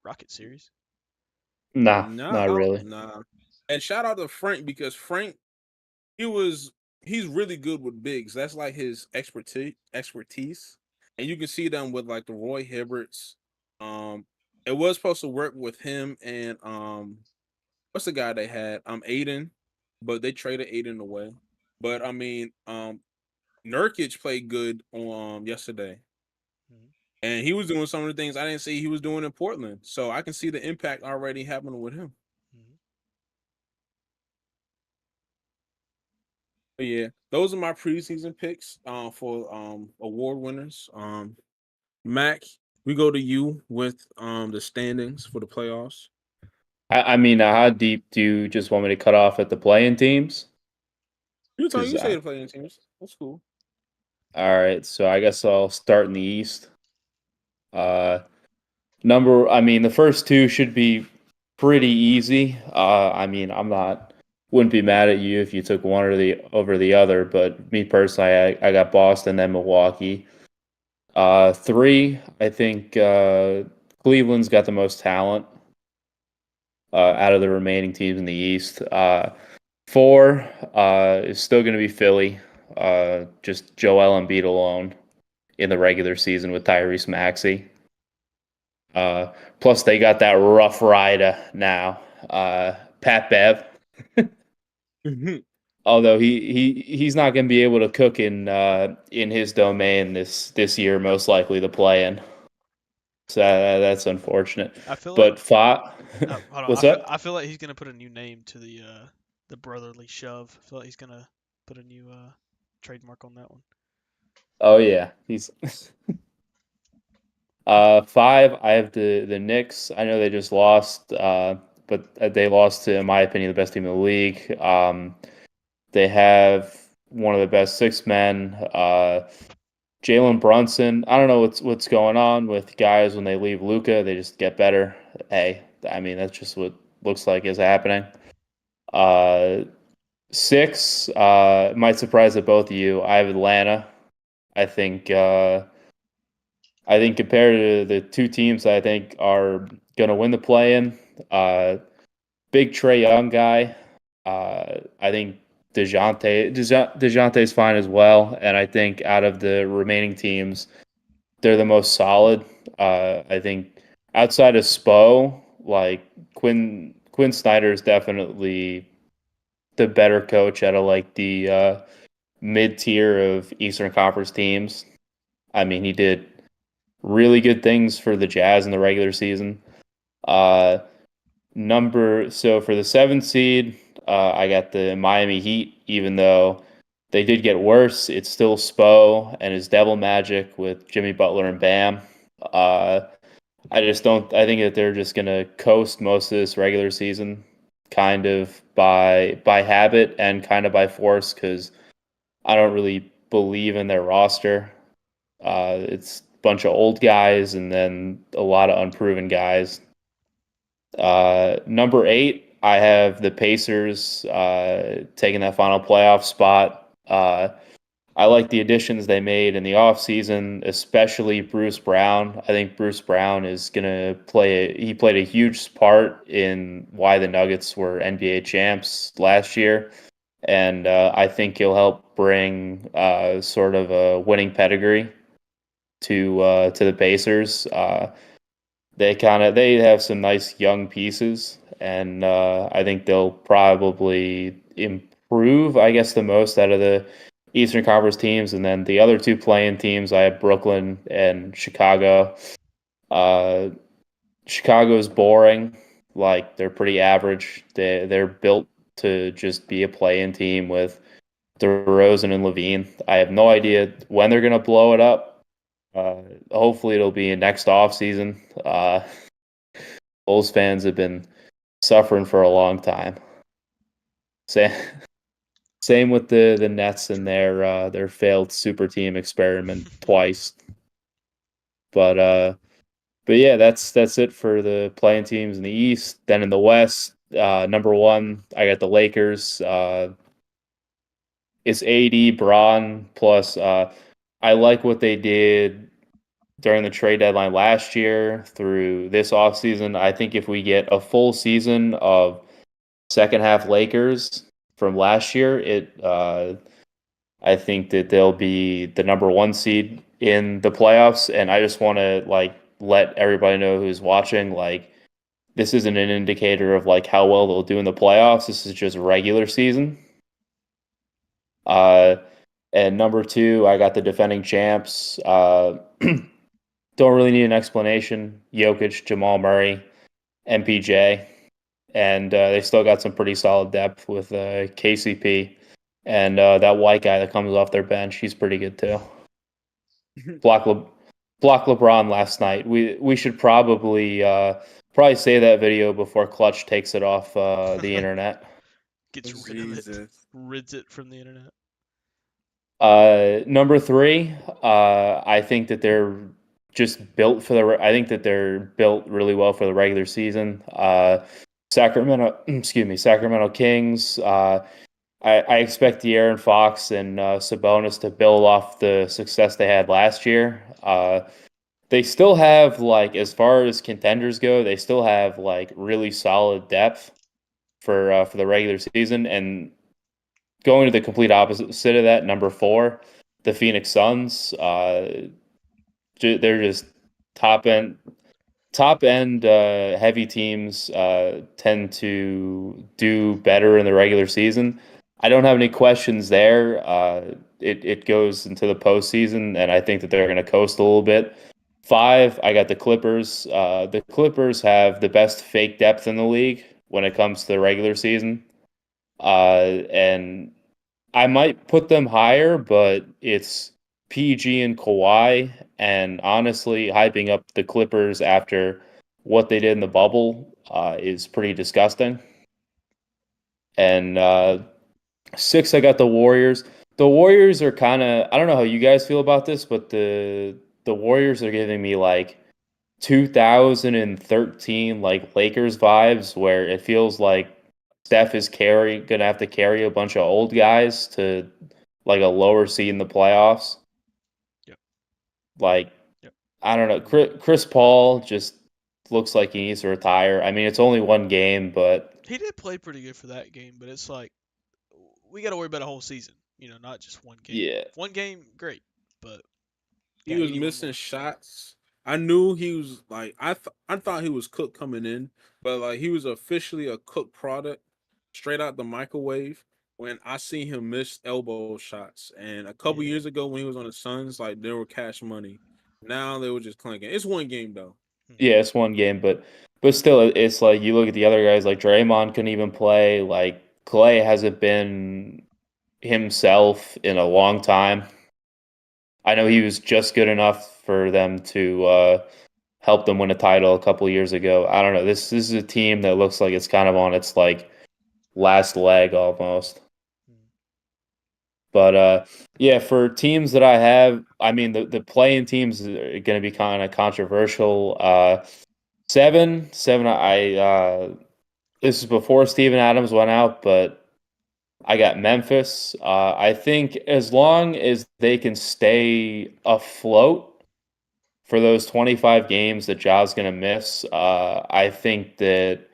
Rocket series. Nah, nah, not really. nah. And shout out to Frank because Frank, he was he's really good with bigs. That's like his expertise. And you can see them with like the Roy Hibberts. It was supposed to work with him and what's the guy they had? Aiden, but they traded Aiden away. But I mean, Nurkic played good on yesterday. Mm-hmm. And he was doing some of the things I didn't see he was doing in Portland. So I can see the impact already happening with him. Mm-hmm. But yeah, those are my preseason picks for award winners. Mac, we go to you with the standings for the playoffs. I mean, how deep do you just want me to cut off at the playing teams? You Because say the playing teams. That's cool. all right, so I guess I'll start in the East. Uh, I mean, the first two should be pretty easy. I mean, wouldn't be mad at you if you took one or the over the other, but me personally, I got Boston, then Milwaukee. Three, I think Cleveland's got the most talent out of the remaining teams in the East. Four is still going to be Philly. Just Joel Embiid alone in the regular season with Tyrese Maxey. Uh, Plus, they got that rough rider now, Pat Bev. Although he's not going to be able to cook in his domain this year, most likely the play-in. So that's unfortunate. I feel like But five, hold on. what's up? I feel like he's gonna put a new name to the brotherly shove. I feel like he's gonna put a new trademark on that one. Oh yeah, he's five. I have the Knicks. I know they just lost, but they lost to, in my opinion, the best team in the league. They have one of the best six men. Jalen Brunson. I don't know what's going on with guys when they leave Luca. They just get better. Hey, I mean that's just what looks like is happening. Uh, Six might surprise at both of you. I have Atlanta. I think I think compared to the two teams I think are going to win the play-in, big Trey Young guy. I think Dejounte's fine as well, and I think out of the remaining teams, they're the most solid. I think outside of Spo, like Quinn Snyder is definitely the better coach out of like the mid tier of Eastern Conference teams. I mean, he did really good things for the Jazz in the regular season. Uh, so for the seventh seed, I got the Miami Heat. Even though they did get worse, it's still Spo and his Devil Magic with Jimmy Butler and Bam. Uh, I just don't. I think that they're just gonna coast most of this regular season, kind of by habit and kind of by force, because I don't really believe in their roster. It's a bunch of old guys and then a lot of unproven guys. Number eight, I have the Pacers taking that final playoff spot. I like the additions they made in the offseason, especially Bruce Brown. I think Bruce Brown is going to he played a huge part in why the Nuggets were NBA champs last year. And I think he'll help bring sort of a winning pedigree to the Pacers. They have some nice young pieces, and I think they'll probably improve, I guess, the most out of the Eastern Conference teams. And then the other two playing teams, I have Brooklyn and Chicago. Uh, Chicago's boring, like they're pretty average. They're built to just be a play-in team with DeRozan and Levine. I have no idea when they're gonna blow it up. Uh, Hopefully, it'll be next off season. Bulls fans have been suffering for a long time. Same, same with the Nets and their failed super team experiment twice. But But yeah, that's it for the playing teams in the East. Then in the West, number one, I got the Lakers. It's AD, Braun plus. I like what they did during the trade deadline last year through this offseason. I think if we get a full season of second half Lakers from last year, I think that they'll be the number one seed in the playoffs. And I just want to like let everybody know who's watching, like this isn't an indicator of like how well they'll do in the playoffs. This is just regular season. Uh, and number two, I got the defending champs. Don't really need an explanation. Jokic, Jamal Murray, MPJ, and they still got some pretty solid depth with KCP and that white guy that comes off their bench. He's pretty good too. Block, Le- Block LeBron last night. We should probably say that video before Clutch takes it off the internet. Gets rid of it, Jesus. rids it from the internet. Number three, I think that they're just built for the. I think that they're built really well for the regular season. Sacramento Kings. I expect De'Aaron Fox and Sabonis to build off the success they had last year. They still have like, as far as contenders go, they still have like really solid depth for the regular season. And going to the complete opposite of that, number four, the Phoenix Suns. They're just top end heavy teams tend to do better in the regular season. I don't have any questions there. It goes into the postseason, and I think that they're going to coast a little bit. Five, I got the Clippers. The Clippers have the best fake depth in the league when it comes to the regular season. And I might put them higher, but it's PG and Kawhi, and honestly, hyping up the Clippers after what they did in the bubble is pretty disgusting. And six, I got the Warriors. The Warriors are kind of, I don't know how you guys feel about this, but the Warriors are giving me like 2013 like Lakers vibes, where it feels like Steph is gonna have to carry a bunch of old guys to like a lower seed in the playoffs. Yep. Like, Yep. I don't know. Chris Paul just looks like he needs to retire. I mean, it's only one game, but He did play pretty good for that game, but it's like we got to worry about a whole season, not just one game. yeah, One game, great, but He got was 81 missing more. shots. I knew he was like I thought he was cooked coming in, but like he was officially a cooked product straight out the microwave when I seen him miss elbow shots. And a couple Yeah. years ago when he was on the Suns, like they were cash money. Now they were just clinking. It's one game though. yeah, it's one game, but still, it's like you look at the other guys. Like Draymond couldn't even play. Like Clay hasn't been himself in a long time. I know he was just good enough for them to help them win a title a couple years ago. I don't know. This is a team that looks like it's kind of on its like last leg almost. But yeah, for teams that I have, I mean the playing teams are going to be kind of controversial. Seven. This is before Steven Adams went out, but I got Memphis. I think as long as they can stay afloat for those 25 games that Ja's going to miss, I think that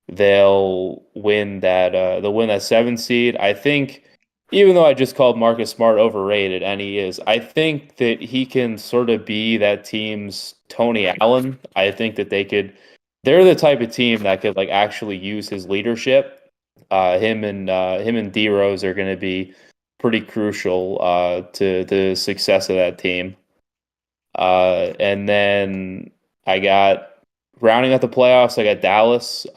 they'll win that 7 seed. I think even though I just called Marcus Smart overrated, and he is, I think that he can sort of be that team's Tony Allen. I think that they're the type of team that could like actually use his leadership. Him and D Rose are going to be pretty crucial to the success of that team. And then I got rounding out the playoffs. I got Dallas.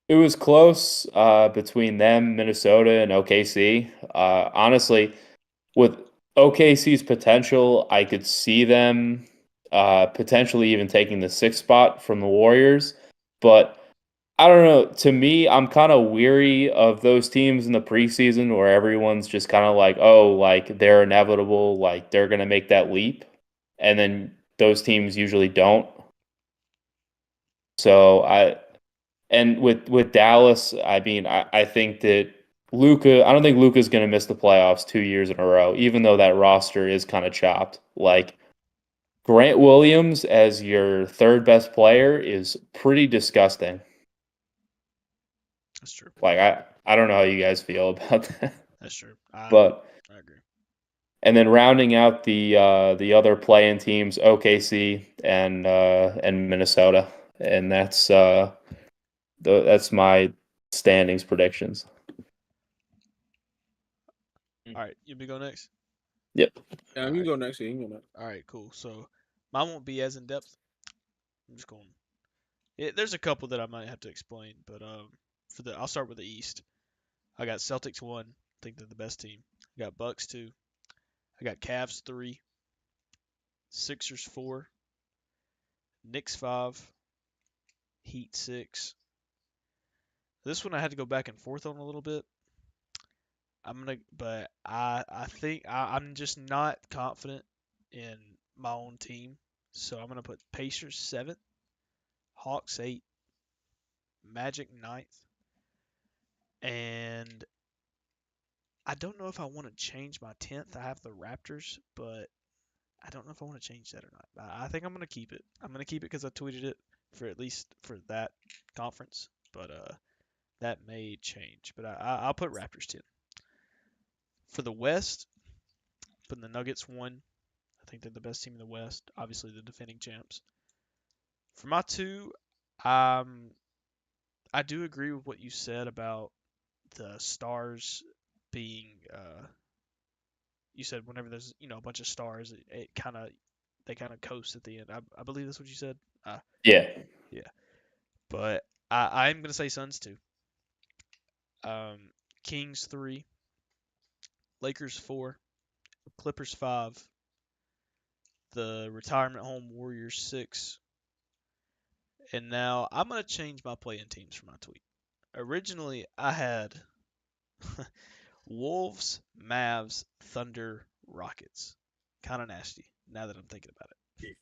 It was close between them, Minnesota, and OKC. Honestly, with OKC's potential, I could see them potentially even taking the sixth spot from the Warriors. But I don't know. To me, I'm kind of weary of those teams in the preseason where everyone's just kind of like, oh, like they're inevitable, like they're going to make that leap. And then those teams usually don't. So and with Dallas, I mean, I think that Luka, I don't think Luka's going to miss the playoffs 2 years in a row, even though that roster is kind of chopped. Like Grant Williams as your third best player is pretty disgusting. That's true. Like I don't know how you guys feel about that, That's true. I but I agree. and then rounding out the other playing teams, OKC and Minnesota, and that's my standings predictions. All right, you me go next. Yep. Yeah, All you can right. go next. Yeah, you can go next. All right. Cool. So mine won't be as in depth. I'm just going. There's a couple that I might have to explain, but I'll start with the East. I got Celtics 1. I think they're the best team. I got Bucks 2. I got Cavs 3. Sixers 4. Knicks 5. Heat 6. This one I had to go back and forth on a little bit. But I think I'm just not confident in my own team, so I'm gonna put Pacers 7th, Hawks 8th, Magic 9th, and I don't know if I want to change my 10th. I have the Raptors, but I don't know if I want to change that or not. I think I'm gonna keep it. I'm gonna keep it because I tweeted it for at least for that conference, but that may change. But I'll put Raptors 10. For the West, putting the Nuggets 1. I think they're the best team in the West. Obviously, the defending champs. For my 2, um, I do agree with what you said about the stars being. You said whenever there's a bunch of stars, it kind of they kind of coast at the end. I believe that's what you said. Yeah. Yeah, but I'm gonna say Suns 2. Kings 3, Lakers 4, Clippers 5, the retirement home Warriors 6, and now I'm gonna change my play-in teams for my tweet. Originally, I had Wolves, Mavs, Thunder, Rockets. Kind of nasty now that I'm thinking about it.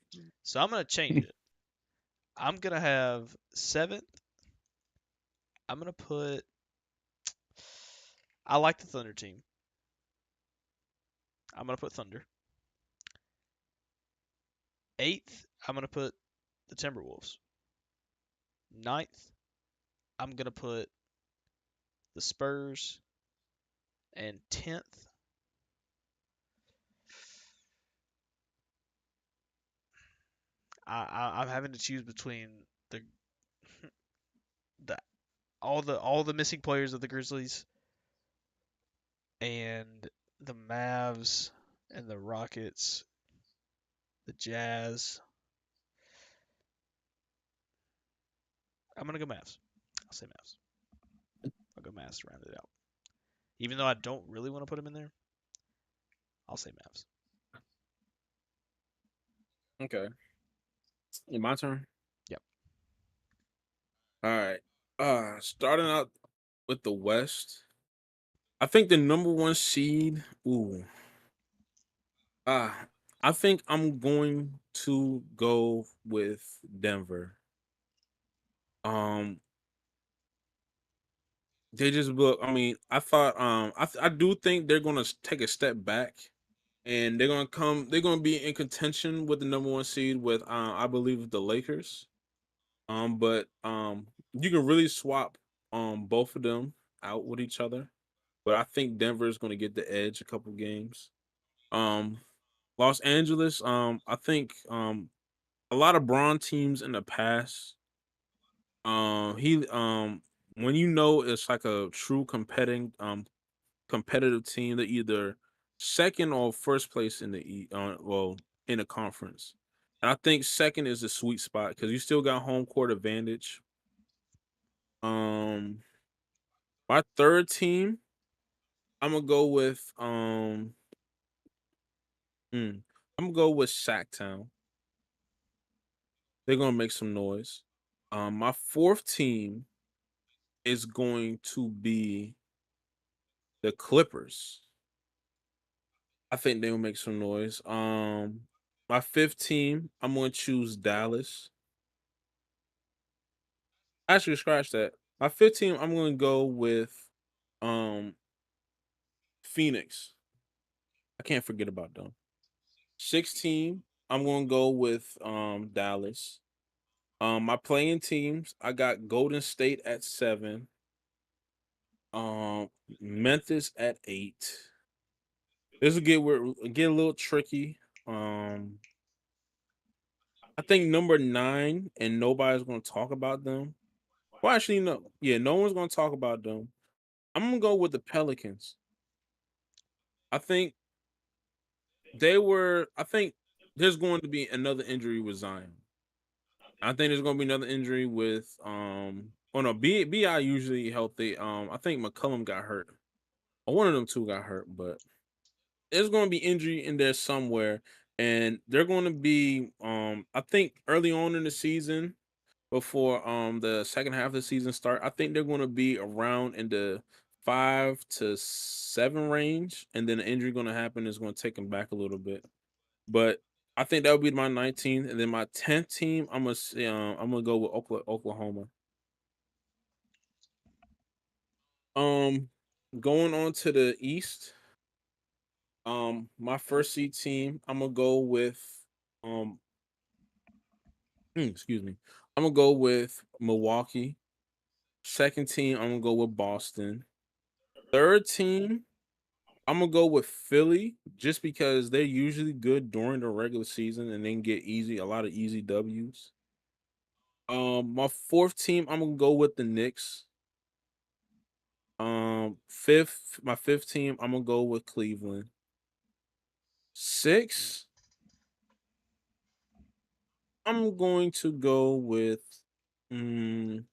So I'm going to change it. I'm going to have 7th. I'm going to put. I like the Thunder team. I'm going to put Thunder. 8th, I'm going to put the Timberwolves. 9th, I'm going to put the Spurs. And 10th, I'm having to choose between the the all the missing players of the Grizzlies and the Mavs and the Rockets, the Jazz. I'm gonna go Mavs. I'll say Mavs. I'll go Mavs to round it out. Even though I don't really want to put them in there, I'll say Mavs. Okay. My turn. Yep. All right. Starting out with the West, I think the number one seed. Ooh. Uh, I think I'm going to go with Denver. Um, they just look. I mean, I thought. I do think they're gonna take a step back, and they're gonna come. They're gonna be in contention with the number one seed with. I believe the Lakers. But you can really swap both of them out with each other. But I think Denver is going to get the edge a couple games. Um, Los Angeles, I think a lot of Braun teams in the past, he when you know it's like a true competitive team, they're either second or first place in in the conference. And I think second is the sweet spot because you still got home court advantage. Um, my third team, I'm gonna go with I'm gonna go with Sacktown. They're gonna make some noise. My fourth team is going to be the Clippers. I think they will make some noise. My fifth team, I'm gonna choose Dallas. Actually, scratch that. My 15, I'm going to go with um Phoenix. I can't forget about them. 16, I'm going to go with Dallas. My playing teams, I got Golden State at 7. Um, Memphis at 8. This will get a little tricky. I think number 9, and nobody's going to talk about them. Well, actually, no. Yeah, no one's going to talk about them. I'm going to go with the Pelicans. I think I think there's going to be another injury with Zion. I think there's going to be another injury with oh no, BI usually healthy. I think McCullum got hurt. Or one of them two got hurt, but there's going to be injury in there somewhere, and they're going to be I think early on in the season, before the second half of the season start, I think they're going to be around in the 5 to 7 range, and then the injury going to happen is going to take them back a little bit. But I think that would be my 19th, and then my 10th team, I'm gonna go with Oklahoma. Um, Going on to the East. My first seed team, I'm gonna go with um, excuse me, I'm gonna go with Milwaukee. Second team, I'm gonna go with Boston. Third team, I'm gonna go with Philly, just because they're usually good during the regular season and then get a lot of easy W's. My fourth team, I'm gonna go with the Knicks. My fifth team, I'm gonna go with Cleveland. Six, I'm going to go with. Mm,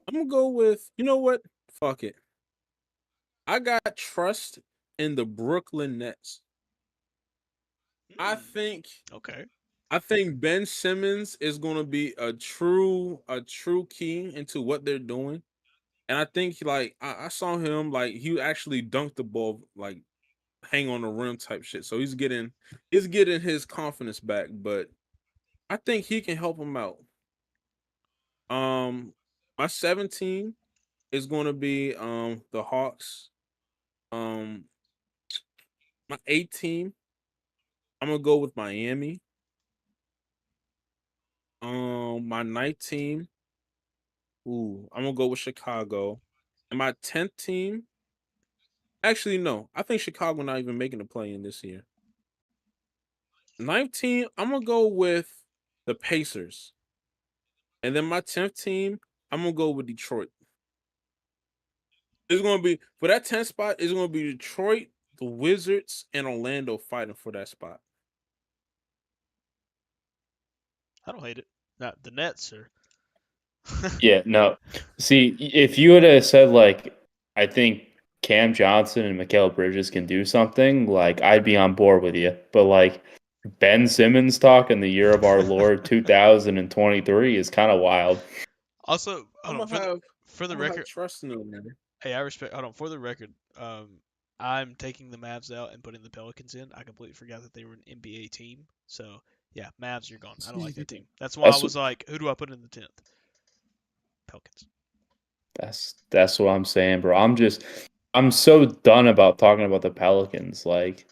I'm gonna go with. You know what? Fuck it. I got trust in the Brooklyn Nets. I Hmm. think. Okay. I think Ben Simmons is going to be a true key into what they're doing, and I think like I saw him like he actually dunked the ball like hang on the rim type shit. So he's getting his confidence back, but I think he can help him out. Um my 17 is going to be the Hawks. Um my 18, I'm going to go with Miami. My 19, I'm going to go with Chicago. And my 10th team, actually no, I think Chicago not even making the play in this year. 19, I'm going to go with the Pacers. And then my 10th team, I'm going to go with Detroit. It's going to be for that 10th spot. It's going to be Detroit, the Wizards, and Orlando fighting for that spot. I don't hate it. Not the Nets or. Yeah, no. See, if you would have said like, I think Cam Johnson and Mikal Bridges can do something, like I'd be on board with you. But like Ben Simmons talk in the year of our Lord 2023 is kind of wild. Also, hold I'm on gonna have for the I'm gonna have record. trust in them, man. Hey, I respect. Hold on, for the record. I'm taking the Mavs out and putting the Pelicans in. I completely forgot that they were an NBA team. So yeah, Mavs, you're gone. I don't like that team. That's why I That's was like, who do I put in the 10th? Pelicans. that's what I'm saying, bro. I'm so done about talking about the Pelicans. Like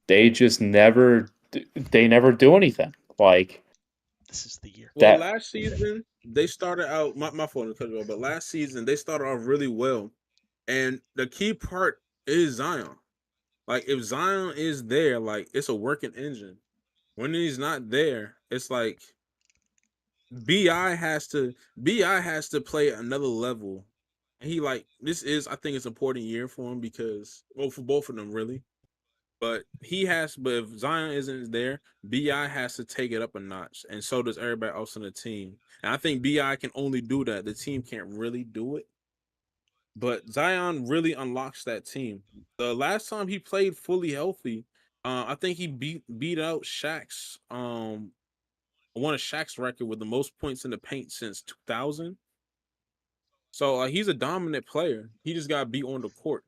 they just never do anything. Like This is the year. Well, that. last season they started out my phone is cut off, but last season they started off really well, and the key part is Zion. Like if Zion is there, like it's a working engine. When he's not there, it's like Bi has to play another level. And he like this is I think it's an important year for him because well for both of them really. But if Zion isn't there, Bi has to take it up a notch, and so does everybody else on the team. And I think Bi can only do that. The team can't really do it, but Zion really unlocks that team. The last time he played fully healthy, I think he beat out Shaq's one of Shaq's record with the most points in the paint since 2000. So he's a dominant player. He just got beat on the court.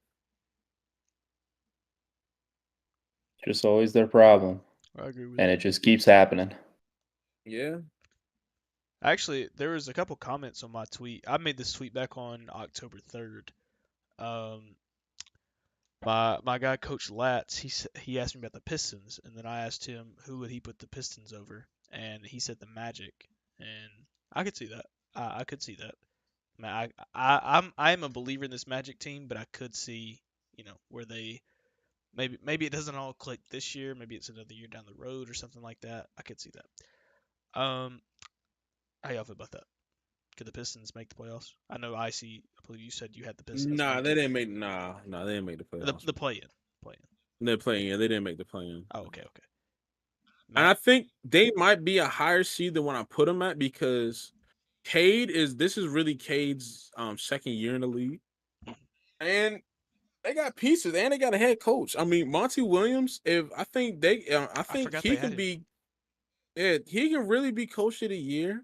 Just always their problem, I agree with and it. it just keeps happening. Yeah. Actually, there was a couple comments on my tweet. I made this tweet back on October 3rd. Um, my guy, Coach Latz, he asked me about the Pistons, and then I asked him who would he put the Pistons over, and he said the Magic, and I could see that. I could see that. I'm a believer in this Magic team, but I could see, where they maybe it doesn't all click this year. Maybe it's another year down the road or something like that. I could see that. How y'all feel about that? Could the Pistons make the playoffs? I know Icy. I believe you said you had the Pistons Nah, they making didn't make. Nah, they didn't make the the playoffs. the play in. They're playing. Yeah, they didn't make the play-in. Oh, okay. And I Mac. think they might be a higher seed than what I put them at because this is really Cade's second year in the league, and they got pieces and they got a head coach. I mean, Monty Williams. If I think I I think forgot he they had can him. be. Yeah, he can really be coach of the year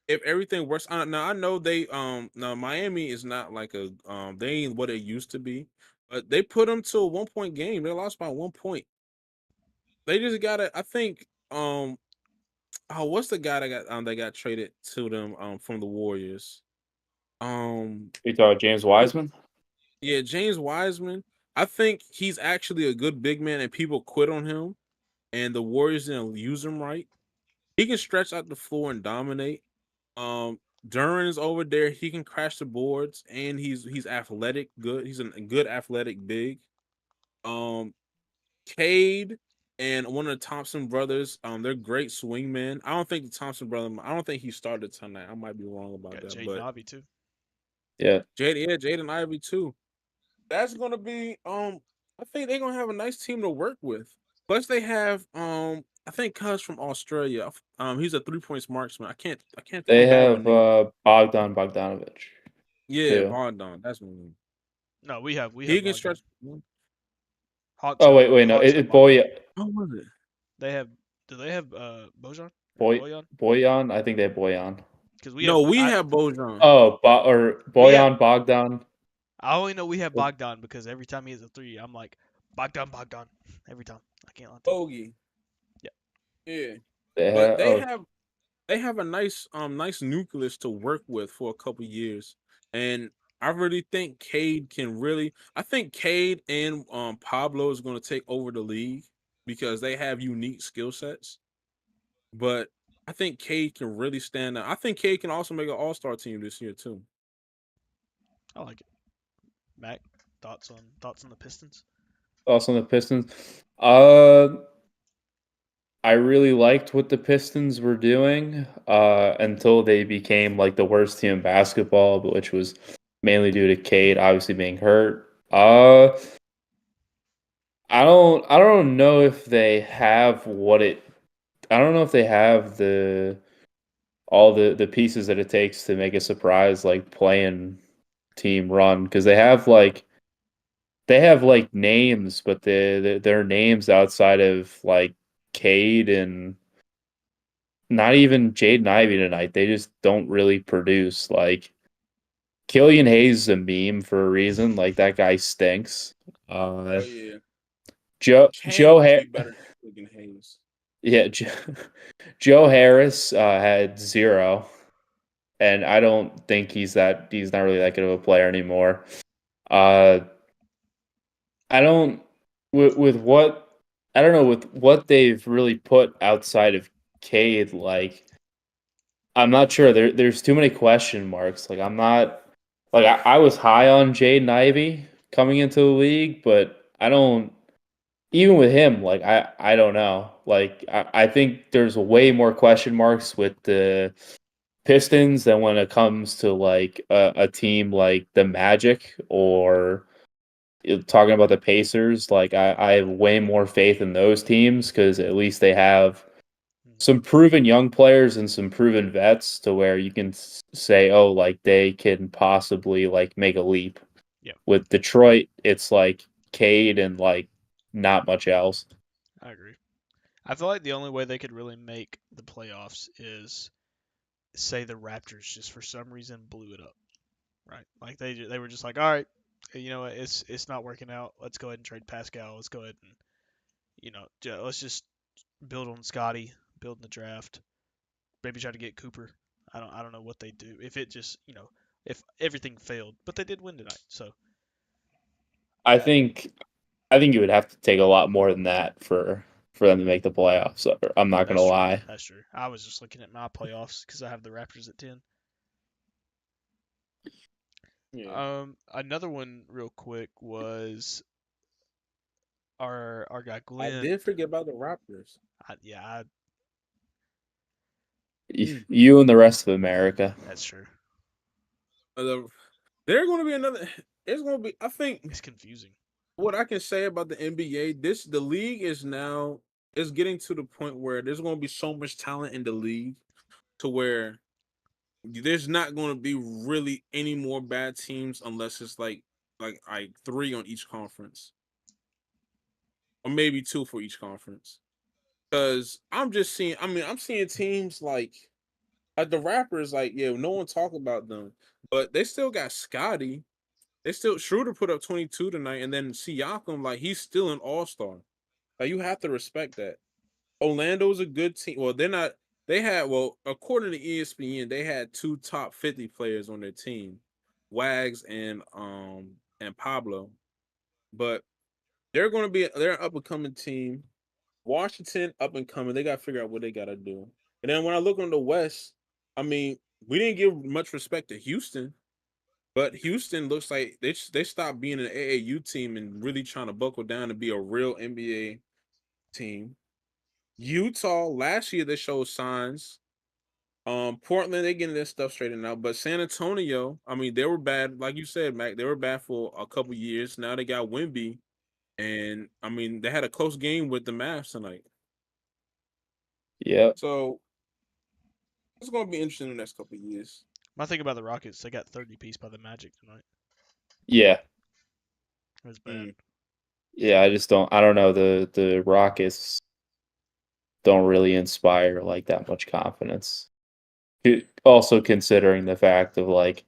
if everything works. Now I know now Miami is not like they ain't what it used to be, but they put them to a 1 point game. They lost by 1 point. They just gotta. I think oh, what's the guy that got traded to them from the Warriors? You thought James Wiseman? Yeah, James Wiseman. I think he's actually a good big man, and people quit on him, and the Warriors didn't use him right. He can stretch out the floor and dominate. Duran's over there. He can crash the boards, and he's athletic. Good. He's a good athletic big. Um, Cade and one of the Thompson brothers. They're great swingmen. I don't think the Thompson brother. I don't think he started tonight. I might be wrong about Got that, Jaden but Ivey too. Yeah. Jaden Ivey too. That's gonna be. I think they're gonna have a nice team to work with. Plus, they have. I think Cuz from Australia. He's a 3 point marksman. I can't think. They I'm bad with have names. Bogdan Bogdanovic Yeah, too. Bondon. That's my name. No, we have He can Bogdan. stretch. Hawks Oh have wait, no, Hawks have it Bogdan. Oh, was it? They have. Do they have Bojan or Boy Boyan? Boyan. I think they have Boyan. Because No, we have Bojan. Oh, we have Boyan Bogdan. I only know we have Bogdan because every time he has a three, I'm like Bogdan every time. I can't lie to you. Bogey. Yeah. Yeah, They but have oh they have a nice nucleus to work with for a couple years, and I really think Cade can really. I think Cade and Pablo is going to take over the league because they have unique skill sets. But I think Cade can really stand out. I think Cade can also make an All-Star team this year too. I like it. Mac, thoughts on the Pistons? also on the Pistons. Uh, I really liked what the Pistons were doing until they became like the worst team in basketball, which was mainly due to Cade obviously being hurt. I don't know if they have what it. I don't know if they have the all the pieces that it takes to make a surprise like playing team run because they have names, but their names outside of like Cade and not even Jaden Ivey tonight. They just don't really produce. Like Killian Hayes is a meme for a reason. Like that guy stinks. Oh yeah, Cam Joe might be better than Hayes. Yeah, Joe Harris had 0, and I don't think he's not really that good of a player anymore. Uh, I don't with what I don't know with what they've really put outside of Cade. Like I'm not sure. There's too many question marks. Like I'm not like I was high on Jaden Ivey coming into the league, but I don't. Even with him, like I don't know. Like I think there's way more question marks with the Pistons than when it comes to like a team like the Magic or talking about the Pacers. Like I have way more faith in those teams because at least they have Hmm. some proven young players and some proven vets to where you can say, oh, like they can possibly like make a leap. Yeah, With Detroit, it's like Cade and like not much else. I agree. I feel like the only way they could really make the playoffs is say the Raptors just for some reason blew it up, right? Like they were just like, all right, you know what, it's not working out. Let's go ahead and trade Pascal. Let's go ahead and let's just build on Scotty, build in the draft, maybe try to get Cooper. I don't know what they do if it just if everything failed, but they did win tonight. So I think I think you would have to take a lot more than that for them to make the playoffs. I'm not gonna that's true. lie. That's true. I was just looking at my playoffs because I have the Raptors at 10. Yeah. Another one real quick was our guy I Glenn. did forget about the Raptors. Yeah, Mm. You and the rest of America. that's true. The- They're going to be another. It's going to be. I think It's confusing. what I can say about the NBA, the league is now is getting to the point where there's going to be so much talent in the league to where there's not going to be really any more bad teams unless it's like three on each conference or maybe two for each conference. Because I'm just seeing. I mean, I'm seeing teams like the Rappers. Like, yeah, no one talk about them, but they still got Scotty. They still Schroeder put up 22 tonight, and then Siakam, like he's still an all star. Like you have to respect that. Orlando's a good team. Well, they're not. They had according to ESPN, they had two top 50 players on their team, Wags and Pablo. But they're an up and coming team. Washington up and coming. They got to figure out what they got to do. And then when I look on the West, I mean, we didn't give much respect to Houston. But Houston looks like they stopped being an AAU team and really trying to buckle down and be a real NBA team. Utah last year they showed signs. Portland they getting their stuff straightened out, but San Antonio, I mean, they were bad, like you said, Mac. They were bad for a couple years. Now they got Wimby, and I mean they had a close game with the Mavs tonight. Yep. So it's going to be interesting in the next couple of years. My thing about the Rockets, they got 30 piece by the Magic tonight. Yeah. It was bad. Mm. Yeah. I don't know. The Rockets don't really inspire like that much confidence. Also considering the fact of like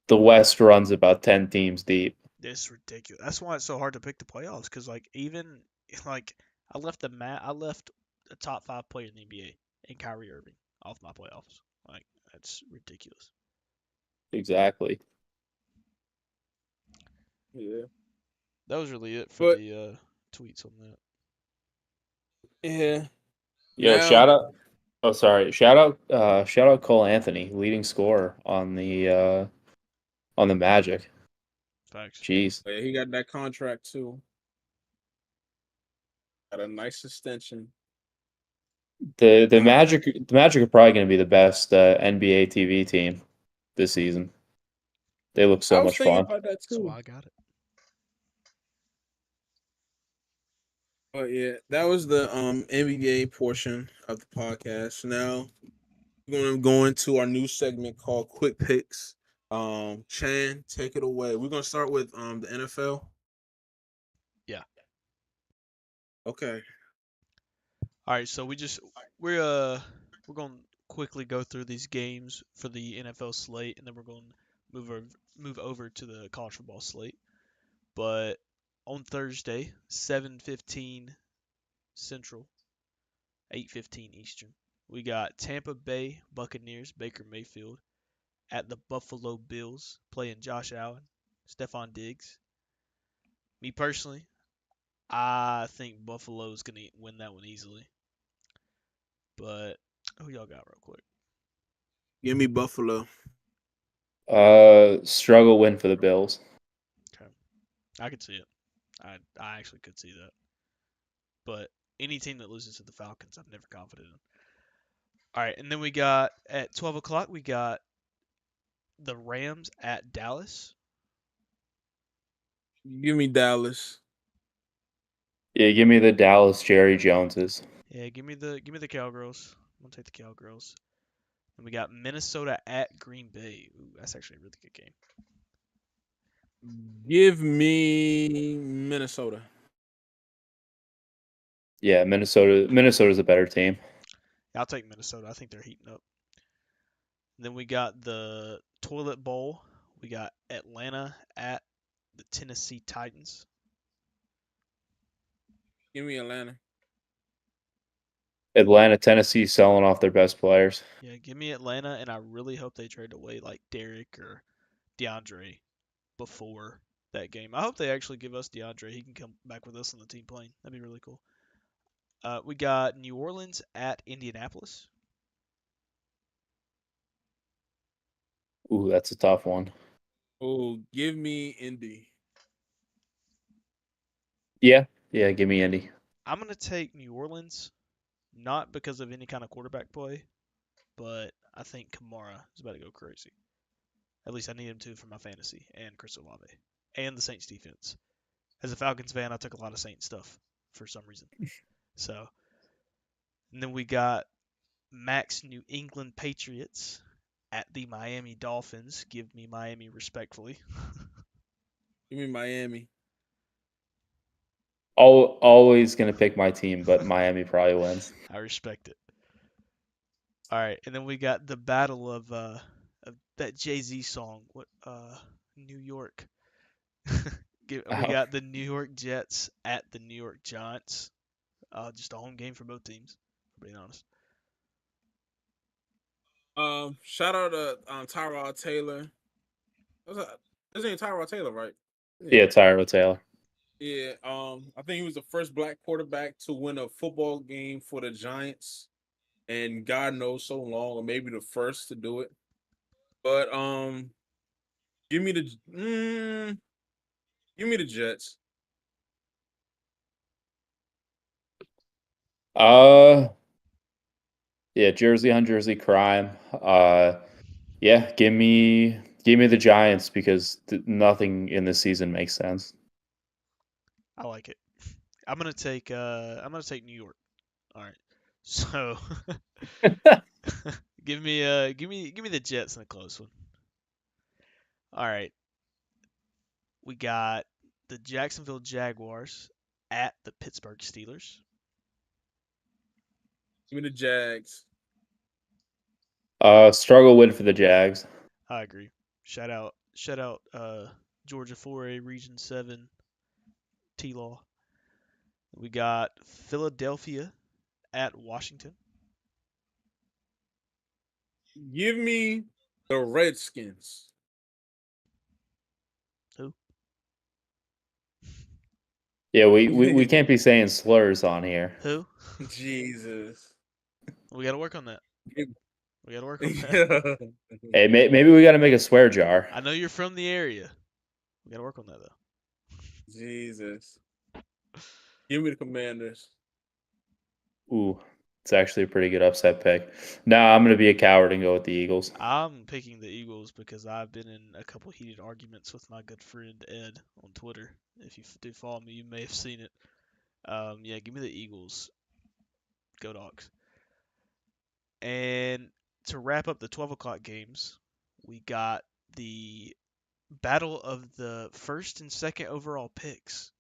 the West runs about 10 teams deep. It's ridiculous. That's why it's so hard to pick the playoffs. Because like even like I left a top 5 player in the NBA and Kyrie Irving off my playoffs. Like that's ridiculous. Exactly. Yeah, That was really it for but the tweets on that. yeah, Yo, now shout out Cole Anthony, leading scorer on the Magic. Facts. Jeez. yeah, he got that contract too. Got a nice extension. Ah, The Magic are probably going to be the best NBA TV team this season. They look I so was much thinking fun. about that That's too. why I got it. But yeah, that was the NBA portion of the podcast. Now we're gonna go into our new segment called Quick Picks. Chan, take it away. We're gonna start with the NFL. Yeah. Okay. All right. So we're gonna quickly go through these games for the NFL slate, and then we're gonna move over to the college football slate. But on Thursday, 7:15 Central, 8:15 Eastern, we got Tampa Bay Buccaneers, Baker Mayfield at the Buffalo Bills playing Josh Allen, Stephon Diggs. Me personally, I think Buffalo is gonna win that one easily. But who y'all got real quick? Give me Buffalo. Struggle win for the Bills. Okay, I could see it. I actually could see that. But any team that loses to the Falcons, I'm never confident in. All right, and then we got at 12 o'clock we got the Rams at Dallas. Give me Dallas. Yeah, give me the Dallas Jerry Joneses. Yeah, give me the Cowgirls. I'm gonna take the Cowgirls. And we got Minnesota at Green Bay. Ooh, that's actually a really good game. Give me Minnesota. Yeah, Minnesota's a better team. Yeah, I'll take Minnesota. I think they're heating up. And then we got the Toilet Bowl. We got Atlanta at the Tennessee Titans. Give me Atlanta. Atlanta, Tennessee selling off their best players. Yeah, give me Atlanta, and I really hope they trade away like Derek or DeAndre before that game. I hope they actually give us DeAndre. He can come back with us on the team plane. That'd be really cool. We got New Orleans at Indianapolis. Ooh, that's a tough one. Oh, give me Indy. Yeah, yeah, give me Indy. I'm gonna take New Orleans, not because of any kind of quarterback play, but I think Kamara is about to go crazy. At least I need him to for my fantasy and Chris Olave and the Saints defense. As a Falcons fan, I took a lot of Saints stuff for some reason. So, and then we got Max New England Patriots at the Miami Dolphins. Give me Miami respectfully. Give me Miami. Always gonna pick my team, but Miami probably wins. I respect it. All right, and then we got the battle of that Jay-Z song. What New York. We Oh, got the New York Jets at the New York Giants. Just a home game for both teams, for being honest. Shout out to Tyrod Taylor. His name Tyrod Taylor, right? yeah, Tyrod Taylor. Yeah. I think he was the first black quarterback to win a football game for the Giants, and God knows so long, or maybe the first to do it. But give me the give me the Jets. Uh, yeah, jersey on jersey crime. Yeah, give me the Giants because nothing in this season makes sense. I like it. I'm gonna take New York. All right. So give me the Jets in a close one. All right. We got the Jacksonville Jaguars at the Pittsburgh Steelers. Give me the Jags. Struggle win for the Jags. I agree. Shout out Georgia 4A Region 7 T-Law. We got Philadelphia at Washington. Give me the Redskins. Who? Yeah, we can't be saying slurs on here. Who? Jesus. We got to work on that. We got to work on that. Yeah. Hey, maybe we got to make a swear jar. I know you're from the area. We got to work on that though. Jesus. Give me the Commanders. Ooh, it's actually a pretty good upset pick. Nah, I'm gonna be a coward and go with the Eagles. I'm picking the Eagles because I've been in a couple heated arguments with my good friend Ed on Twitter. If you do follow me, you may have seen it. Yeah, give me the Eagles. Go Dogs. And to wrap up the 12 o'clock games, we got the battle of the first and second overall picks.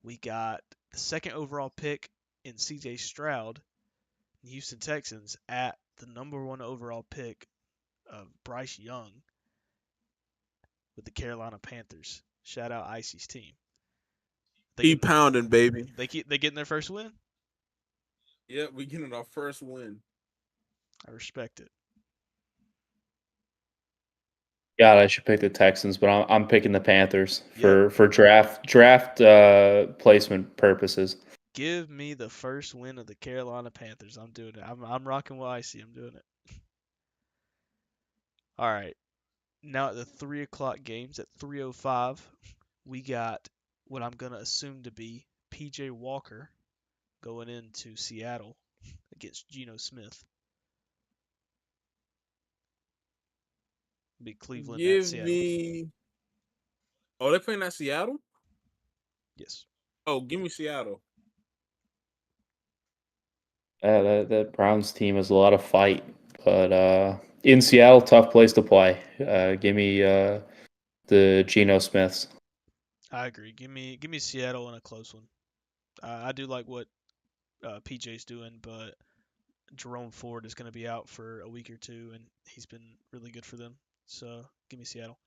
We got the second overall pick in CJ Stroud, the Houston Texans, at the number one overall pick of Bryce Young with the Carolina Panthers. Shout out Icy's team. Keep pounding, baby. They getting their first win. Yep, we getting our first win. I respect it. God, I should pick the Texans, but I'm picking the Panthers Yep. for draft placement purposes. Give me the first win of the Carolina Panthers. I'm doing it. I'm rocking with Icy. I'm doing it. All right. Now at the 3 o'clock games at 3:05, we got what I'm gonna assume to be PJ Walker going into Seattle against Geno Smith. Be Cleveland at Give Seattle. me. Oh, they're playing at Seattle? Yes. Oh, give me Seattle. That Browns team has a lot of fight, but in Seattle, tough place to play. Give me the Geno Smiths. I agree. Give me Seattle in a close one. I do like what PJ's doing, but Jerome Ford is going to be out for a week or two, and he's been really good for them. So give me Seattle.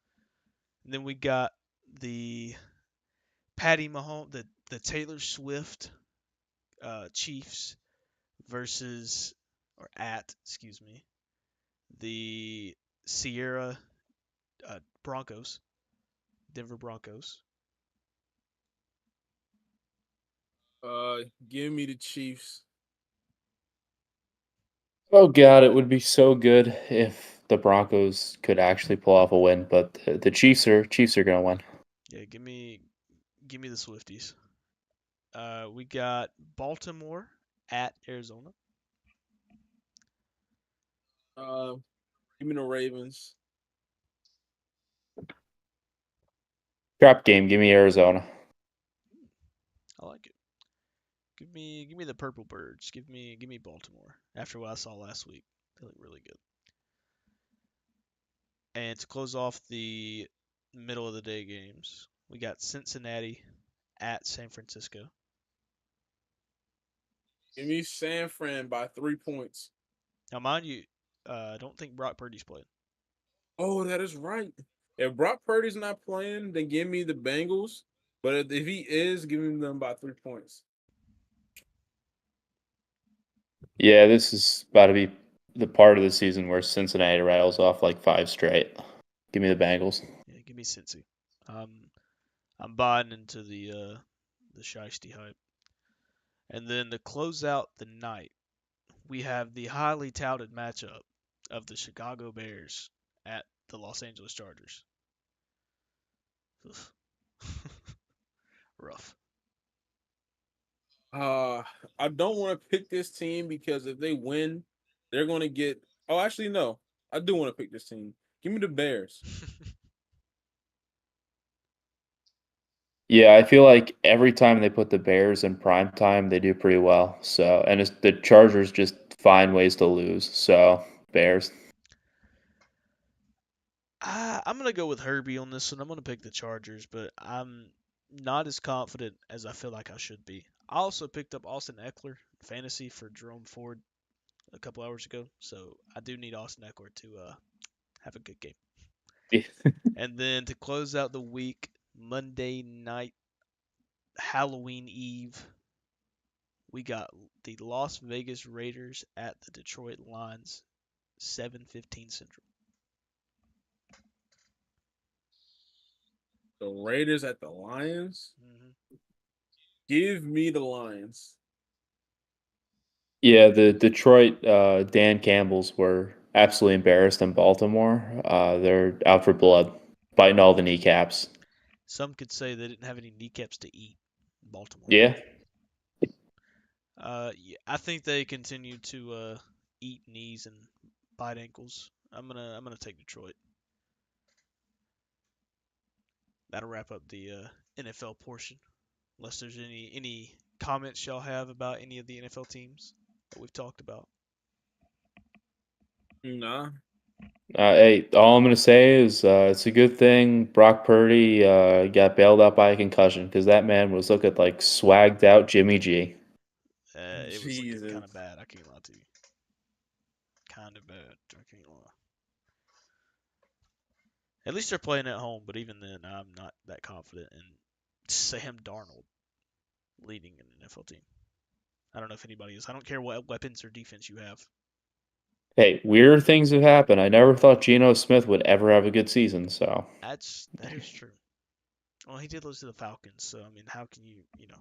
And then we got the Patty Mahomes, the Taylor Swift Chiefs versus or at, excuse me, the Sierra Broncos, Denver Broncos. Give me the Chiefs. Oh God, it would be so good if the Broncos could actually pull off a win, but the Chiefs are gonna win. Yeah, give me the Swifties. We got Baltimore at Arizona. Uh, Give me the Ravens. Trap game, give me Arizona. I like it. Give me the Purple Birds. Give me Baltimore. After what I saw last week, they look really good. And to close off the middle of the day games, we got Cincinnati at San Francisco. Give me San Fran by 3 points. Now, mind you, I don't think Brock Purdy's playing. Oh, that is right. If Brock Purdy's not playing, then give me the Bengals. But if he is, give me them by 3 points. Yeah, this is about to be the part of the season where Cincinnati rattles off like five straight. Give me the Bengals. Yeah, give me Cincy. I'm buying into the Shiesty hype. And then to close out the night, we have the highly touted matchup of the Chicago Bears at the Los Angeles Chargers. Rough. Uh, I don't want to pick this team because if they win, they're going to get. Oh, actually, no. I do want to pick this team. Give me the Bears. Yeah, I feel like every time they put the Bears in prime time, they do pretty well. So, and the Chargers just find ways to lose. So, Bears. I'm gonna go with Herbie on this one. I'm gonna pick the Chargers, but I'm not as confident as I feel like I should be. I also picked up Austin Eckler fantasy for Jerome Ford a couple hours ago, so I do need Austin Eckler to have a good game. And then to close out the week, Monday night, Halloween Eve, we got the Las Vegas Raiders at the Detroit Lions, 7:15 Central. The Raiders at the Lions. Mm-hmm. Give me the Lions. Yeah, the Detroit Dan Campbells were absolutely embarrassed in Baltimore. They're out for blood, biting all the kneecaps. Some could say they didn't have any kneecaps to eat in Baltimore. Yeah. Yeah, I think they continue to eat knees and bite ankles. I'm gonna take Detroit. That'll wrap up the NFL portion. Unless there's any comments y'all have about any of the NFL teams that we've talked about. Nah. Hey, all I'm gonna say is it's a good thing Brock Purdy got bailed out by a concussion because that man was looking like swagged out Jimmy G. It was looking kind Jesus. of bad. I can't lie to you. Kind of bad. I can't lie. At least they're playing at home, but even then, I'm not that confident in Sam Darnold leading an NFL team. I don't know if anybody is. I don't care what weapons or defense you have. Hey, weird things have happened. I never thought Geno Smith would ever have a good season. So That is true. Well, he did lose to the Falcons, so I mean, how can you know,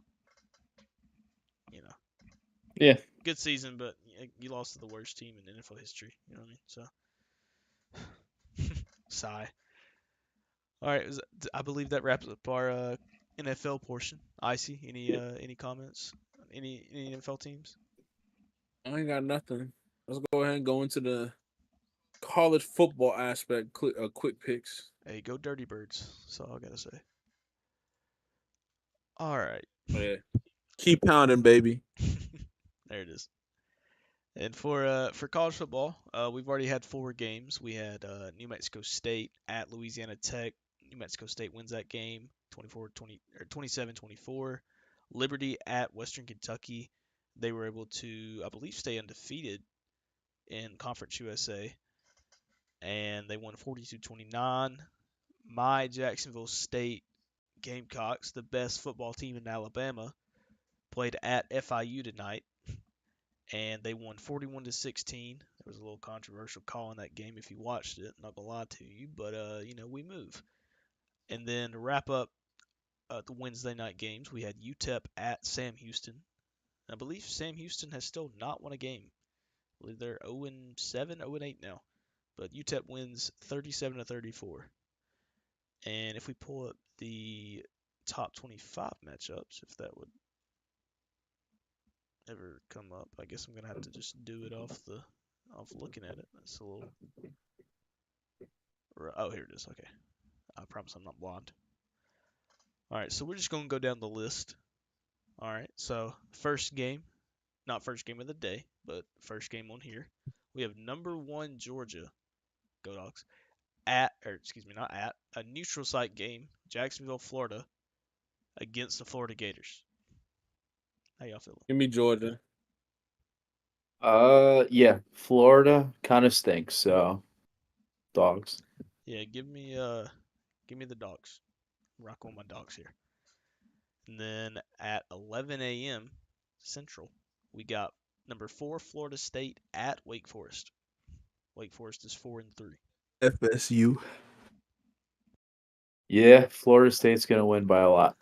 yeah, good season, but you lost to the worst team in NFL history. You know what I mean? So, sigh. All right, I believe that wraps up our NFL portion. Icy, any comments? Any NFL teams? I ain't got nothing. Let's go ahead and go into the college football aspect. Quick picks. Hey, go Dirty Birds. That's all I gotta say. All right. Oh, yeah. Keep pounding, baby. There it is. And for college football, we've already had 4 games. We had New Mexico State at Louisiana Tech. New Mexico State wins that game 24-20 or 27-24. Liberty at Western Kentucky. They were able to, I believe, stay undefeated in Conference USA, and they won 42-29. My Jacksonville State Gamecocks, the best football team in Alabama, played at FIU tonight and they won 41-16. There was a little controversial call in that game if you watched it. Not gonna lie to you, but we move. And then to wrap up the Wednesday night games, we had UTEP at Sam Houston. I believe Sam Houston has still not won a game. I believe they're 0-7, 0-8 now. But UTEP wins 37-34. And if we pull up the top 25 matchups, if that would ever come up, I guess I'm gonna have to just do it off looking at it. That's a little. Oh, here it is. Okay, I promise I'm not blind. All right, so we're just gonna go down the list. All right, so first game, not first game of the day, but first game on here, we have number 1 Georgia, go Dogs, not at, a neutral site game, Jacksonville, Florida, against the Florida Gators. How y'all feeling? Give me Georgia. Yeah, Florida kind of stinks, so dogs. Yeah, give me the Dogs. I'm rocking with my Dogs here. And then at 11 a.m. Central, we got number 4 Florida State at Wake Forest. Wake Forest is 4-3. FSU. Yeah, Florida State's gonna win by a lot.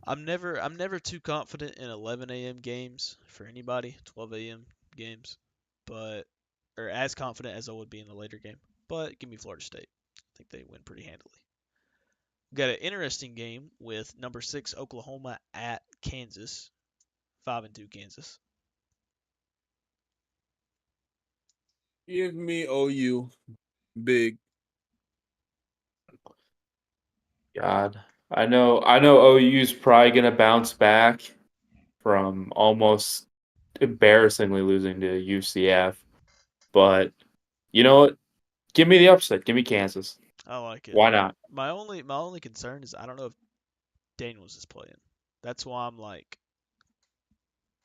I'm never too confident in 11 a.m. games for anybody, 12 a.m. games, but or as confident as I would be in a later game. But give me Florida State. I think they win pretty handily. We got an interesting game with number 6 Oklahoma at Kansas, 5-2 Kansas. Give me OU. Big. God, I know OU's probably gonna bounce back from almost embarrassingly losing to UCF, but you know what? Give me the upset. Give me Kansas. I like it. Why not? My only concern is I don't know if Daniels is playing. That's why I'm like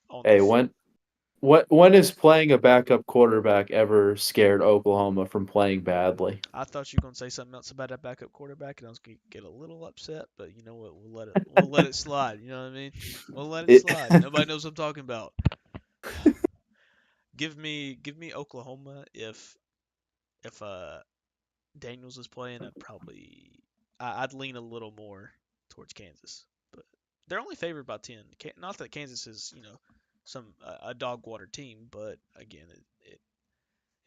on Hey, the. when is playing a backup quarterback ever scared Oklahoma from playing badly? I thought you were gonna say something else about that backup quarterback, and I was gonna get a little upset. But you know what? We'll let it slide. You know what I mean? We'll let it It, slide. Nobody knows what I'm talking about. Give me Oklahoma if Daniels is playing. I'd lean a little more towards Kansas, but they're only favored by 10. Not that Kansas is some a dog water team, but again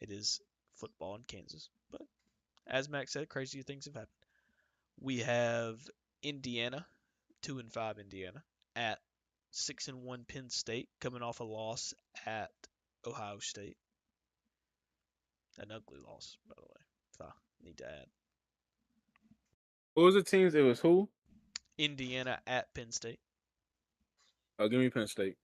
it is football in Kansas. But as Max said, crazier things have happened. We have Indiana, 2-5 Indiana, at 6-1 Penn State, coming off a loss at Ohio State. An ugly loss, by the way, if I need to add. What was the teams? It was who? Indiana at Penn State. Oh, give me Penn State.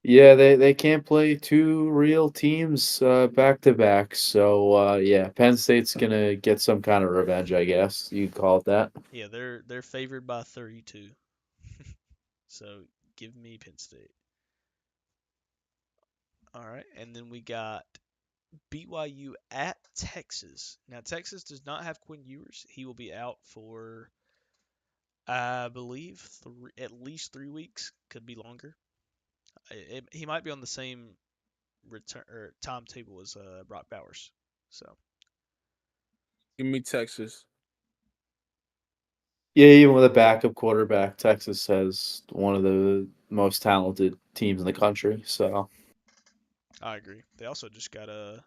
yeah, they can't play two real teams back to back. So yeah, Penn State's gonna get some kind of revenge, I guess you could call it that. Yeah, they're favored by 32. So give me Penn State. All right, and then we got BYU at Texas. Now Texas does not have Quinn Ewers. He will be out for I believe at least 3 weeks. Could be longer. He might be on the same return or timetable as Brock Bowers. So Give me Texas. Yeah, even with a backup quarterback, Texas has one of the most talented teams in the country. So I agree. They also just got a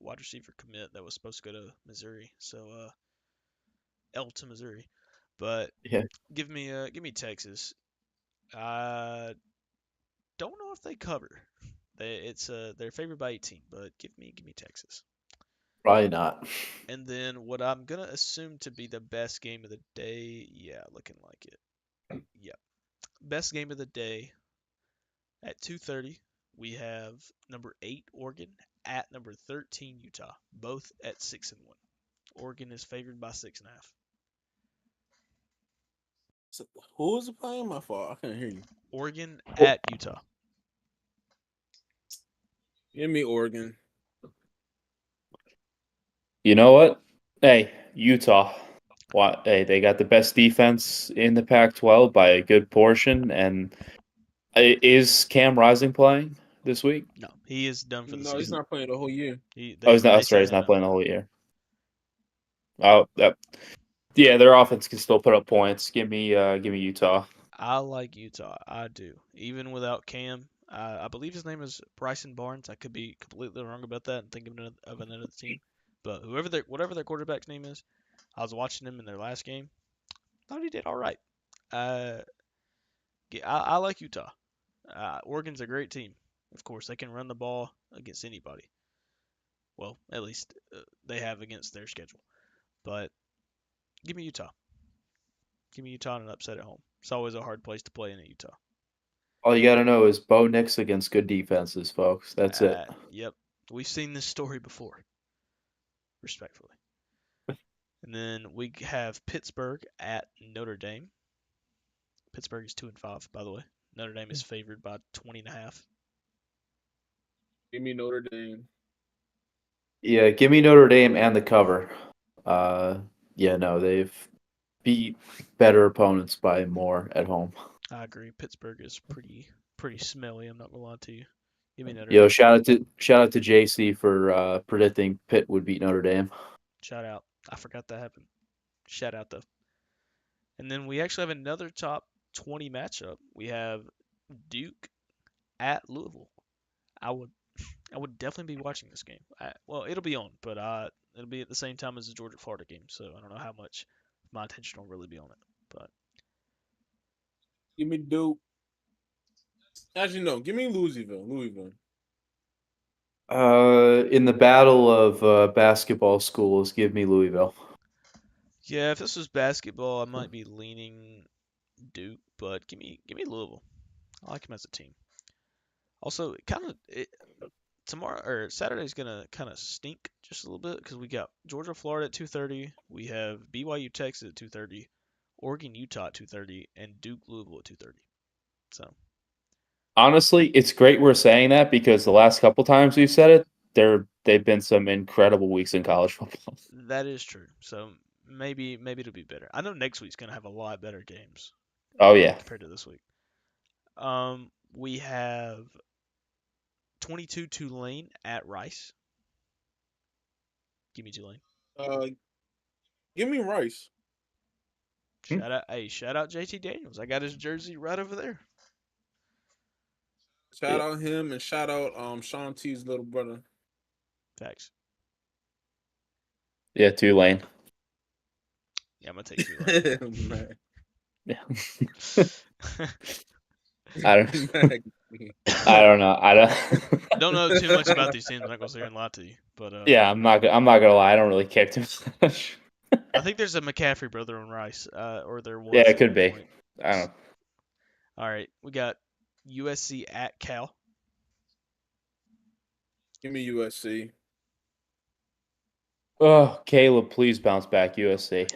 wide receiver commit that was supposed to go to Missouri. So L to Missouri. But yeah, give me Texas. I don't know if they cover. They're favored by 18, but give me Texas. probably not. And then what I'm gonna assume to be the best game of the day, yeah, looking like it. Yep. Best game of the day at 2:30, we have number 8 Oregon at number 13 Utah, both at 6-1. Oregon is favored by 6.5. So, who was playing? My fault. I couldn't hear you. Oregon at Utah. Give me Oregon. You know what? Hey, Utah. What? Hey, they got the best defense in the Pac-12 by a good portion, and Is Cam Rising playing this week? No, he is done for the No, he's season. not playing the whole year. Oh, he's not. They That's right. say He's no, not no. playing the whole year. Oh, yeah. Their offense can still put up points. Give me Utah. I like Utah. I do. Even without Cam, I believe his name is Bryson Barnes. I could be completely wrong about that and think of another team. But whatever their quarterback's name is, I was watching him in their last game. Thought he did all right. Uh, I like Utah. Oregon's a great team. Of course, they can run the ball against anybody. Well, at least they have against their schedule. But give me Utah. Give me Utah and an upset at home. It's always a hard place to play in Utah. All you got to know is Bo Nix against good defenses, folks. That's it. Yep. We've seen this story before, respectfully. And then we have Pittsburgh at Notre Dame. Pittsburgh is 2-5, by the way. Notre Dame is favored by 20.5. Give me Notre Dame. Yeah, give me Notre Dame and the cover. Yeah, no, they've beat better opponents by more at home. I agree. Pittsburgh is pretty smelly. I'm not gonna lie to you. Give me Notre Yo, Dame. shout out to JC for predicting Pitt would beat Notre Dame. Shout out. I forgot that happened. Shout out though. And then we actually have another top 20 matchup. We have Duke at Louisville. I would I would definitely be watching this game. Well, it'll be on, but it'll be at the same time as the Georgia Florida game, so I don't know how much my attention will really be on it. But Give me Duke. Actually, no. Give me Louisville. Louisville. In the battle of basketball schools, give me Louisville. yeah, if this was basketball, I might be leaning Duke, but give me Louisville. I like him as a team. Also, tomorrow or Saturday's gonna kind of stink just a little bit because we got Georgia Florida at 2:30. We have BYU Texas at 2:30, Oregon Utah at 2:30, and Duke Louisville at 2:30. So Honestly, it's great we're saying that because the last couple times we've said it, they've been some incredible weeks in college football. that is true. So maybe it'll be better. I know next week's gonna have a lot better games Oh yeah. compared to this week. We have 22 Tulane at Rice. Give me Tulane. Uh, give me Rice. Shout out JT Daniels. I got his jersey right over there. Shout out him and shout out Sean T's little brother. Facts. Yeah, Tulane. Yeah, I'm gonna take Tulane. Man. Yeah. I don't know. I don't know too much about these teams. I'm not gonna sit here and lie to you, but Yeah, I'm not gonna lie. I don't really care too much. I think there's a McCaffrey brother on Rice, or there was. Yeah, it at could one be. point. I don't know. All right, we got USC at Cal. Give me USC. Oh, Caleb, please bounce back, USC.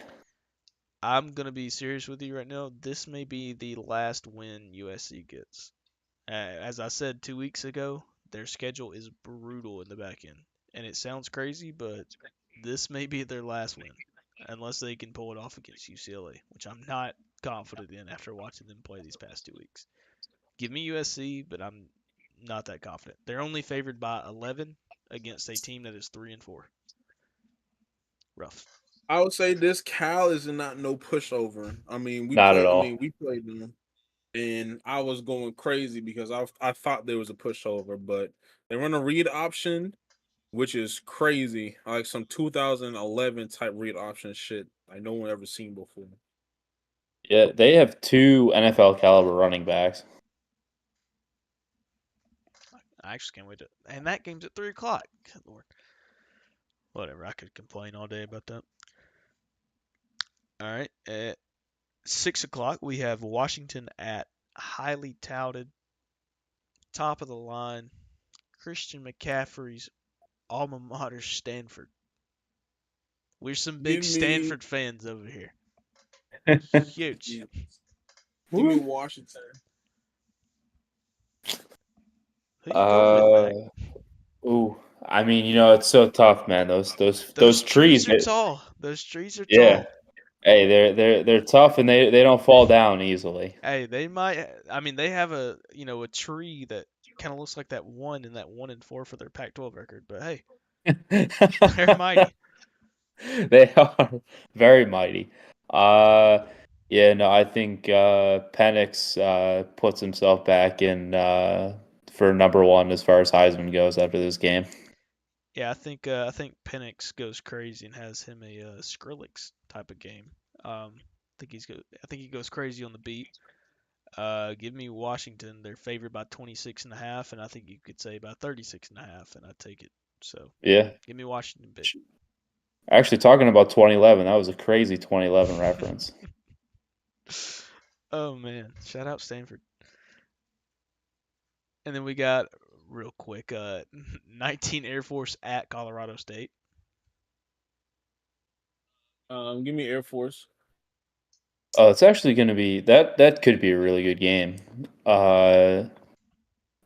I'm gonna be serious with you right now. This may be the last win USC gets. As I said 2 weeks ago, their schedule is brutal in the back end, and it sounds crazy, but this may be their last win, unless they can pull it off against UCLA, which I'm not confident in after watching them play these past 2 weeks. Give me USC, but I'm not that confident. They're only favored by 11 against a team that is 3-4. Rough. I would say this Cal is not no pushover. I mean, Not at all. we played them, and I was going crazy because I thought there was a pushover, but they run a read option, which is crazy, like some 2011 type read option shit like no one ever seen before. Yeah, they have 2 NFL caliber running backs. I actually can't wait to. And that game's at 3 o'clock. Good Lord. Whatever. I could complain all day about that. All right. At 6 o'clock, we have Washington at highly touted, top of the line, Christian McCaffrey's alma mater, Stanford. We're some big Give me Stanford fans over here. Huge. give me Washington. Who you going with, Mac? Ooh, I mean, it's so tough, man. Those Those trees are tall. Those trees are yeah. tall. Hey, they're tough and they don't fall down easily. Hey, they might. I mean, they have a tree that kind of looks like that 1-4 for their Pac-12 record. But hey, they're mighty. They are very mighty. Uh, yeah, no, I think Penix puts himself back in for number one as far as Heisman goes after this game. Yeah, I think Penix goes crazy and has him a Skrillex type of game. I think he goes crazy on the beat. Give me Washington. They're favored by 26.5, and I think you could say by 36.5, and I take it. So Yeah. give me Washington big. Actually, talking about 2011, that was a crazy 2011 reference. Oh man, shout out Stanford. And then we got real quick, 19 Air Force at Colorado State. Give me Air Force. Oh, it's actually going to be that could be a really good game. But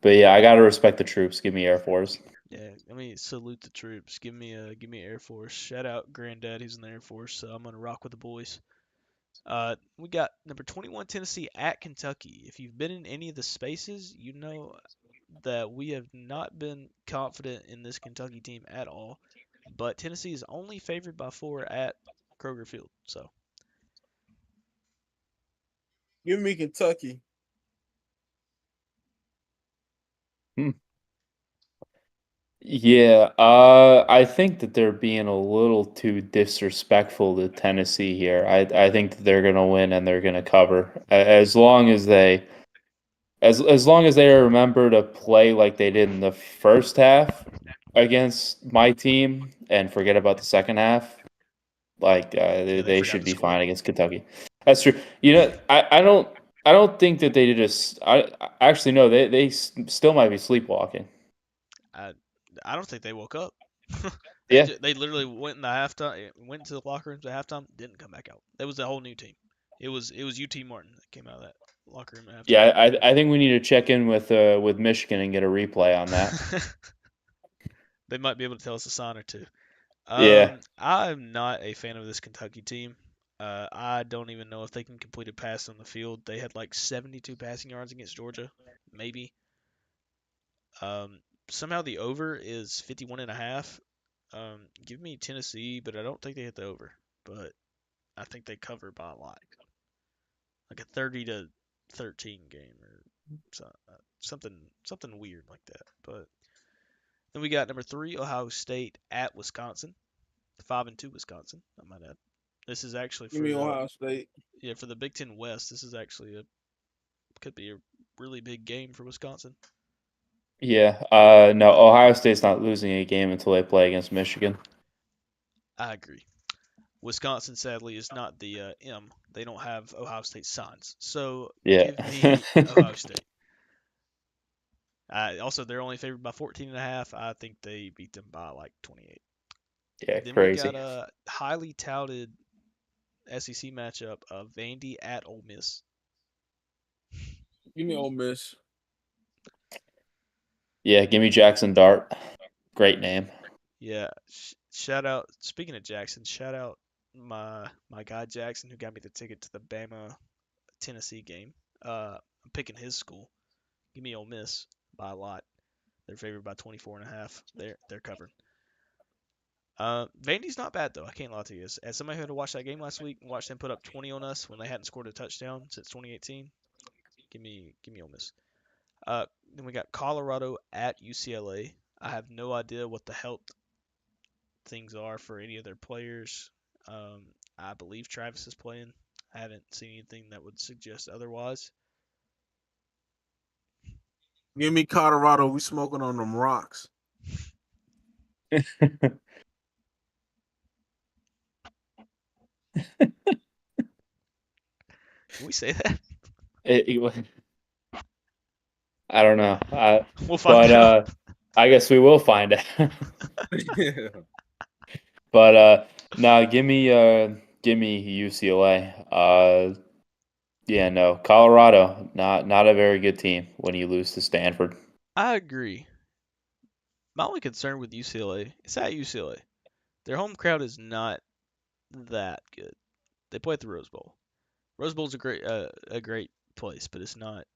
yeah, I got to respect the troops. Give me Air Force. Yeah, I mean salute the troops. Give me Air Force. Shout out Granddad who's in the Air Force. So I'm gonna rock with the boys. We got number 21 Tennessee at Kentucky. If you've been in any of the spaces, you know that we have not been confident in this Kentucky team at all. But Tennessee is only favored by 4 at Kroger Field. So Give me Kentucky. Hmm. Yeah, I think that they're being a little too disrespectful to Tennessee here. I think that they're gonna win and they're gonna cover as long as as long as they remember to play like they did in the first half against my team and forget about the second half. Like yeah, they they forgot should to be score. fine against Kentucky. That's true. I don't think that they just. I actually no. Still might be sleepwalking. I I don't think they woke up. they Yeah, ju- they literally went in the halftime, went into the locker rooms at halftime, didn't come back out. That was a whole new team. It was UT Martin that came out of that locker room at halftime. yeah. I think we need to check in with Michigan and get a replay on that. They might be able to tell us a sign or two. Yeah, I'm not a fan of this Kentucky team. I don't even know if they can complete a pass on the field. They had like 72 passing yards against Georgia, maybe. Somehow the over is 51.5. Give me Tennessee, but I don't think they hit the over. But I think they cover by a lot, like a 30-13 game or something weird like that. But then we got number 3 Ohio State at Wisconsin, 5-2 Wisconsin. I might add. This is actually Give for me the Ohio State. yeah for the Big Ten West. This is actually a could be a really big game for Wisconsin. yeah. No, Ohio State's not losing a game until they play against Michigan. I agree. Wisconsin sadly is not the M. They don't have Ohio State signs. So Yeah. give me Ohio State. Also, they're only favored by 14.5. I think they beat them by like 28. Yeah, Then we got crazy. a highly touted SEC matchup of Vandy at Ole Miss. Give me Ole Miss. Yeah, give me Jackson Dart. Great name. Yeah, shout out. Speaking of Jackson, shout out my guy Jackson who got me the ticket to the Bama Tennessee game. I'm picking his school. Give me Ole Miss by a lot. They're favored by 24.5. They're covered. Vandy's not bad though. I can't lie to you. As somebody who had to watch that game last week and watched them put up 20 on us when they hadn't scored a touchdown since 2018, give me Ole Miss. Then we got Colorado at UCLA. I have no idea what the health things are for any of their players. Um, I believe Travis is playing. I haven't seen anything that would suggest otherwise. Give me Colorado. We smoking on them rocks. Can we say that? It, I don't know. We'll find But out. I guess we will find out. Yeah. But no, give me UCLA. Yeah, no, Colorado, not a very good team when you lose to Stanford. I agree. My only concern with UCLA is at UCLA. Their home crowd is not that good. They play at the Rose Bowl. Rose Bowl's a great place, but it's not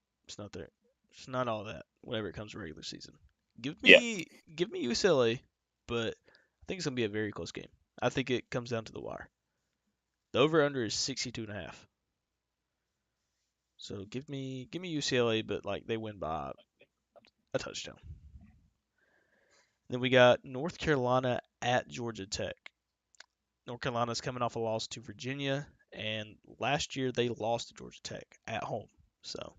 there. It's not all that. Whenever it comes to regular season, give Yeah. me give me UCLA, but I think it's gonna be a very close game. I think it comes down to the wire. The over under is 62.5. So give me UCLA, but like they win by a touchdown. Then we got North Carolina at Georgia Tech. North Carolina's coming off a loss to Virginia, and last year they lost to Georgia Tech at home. So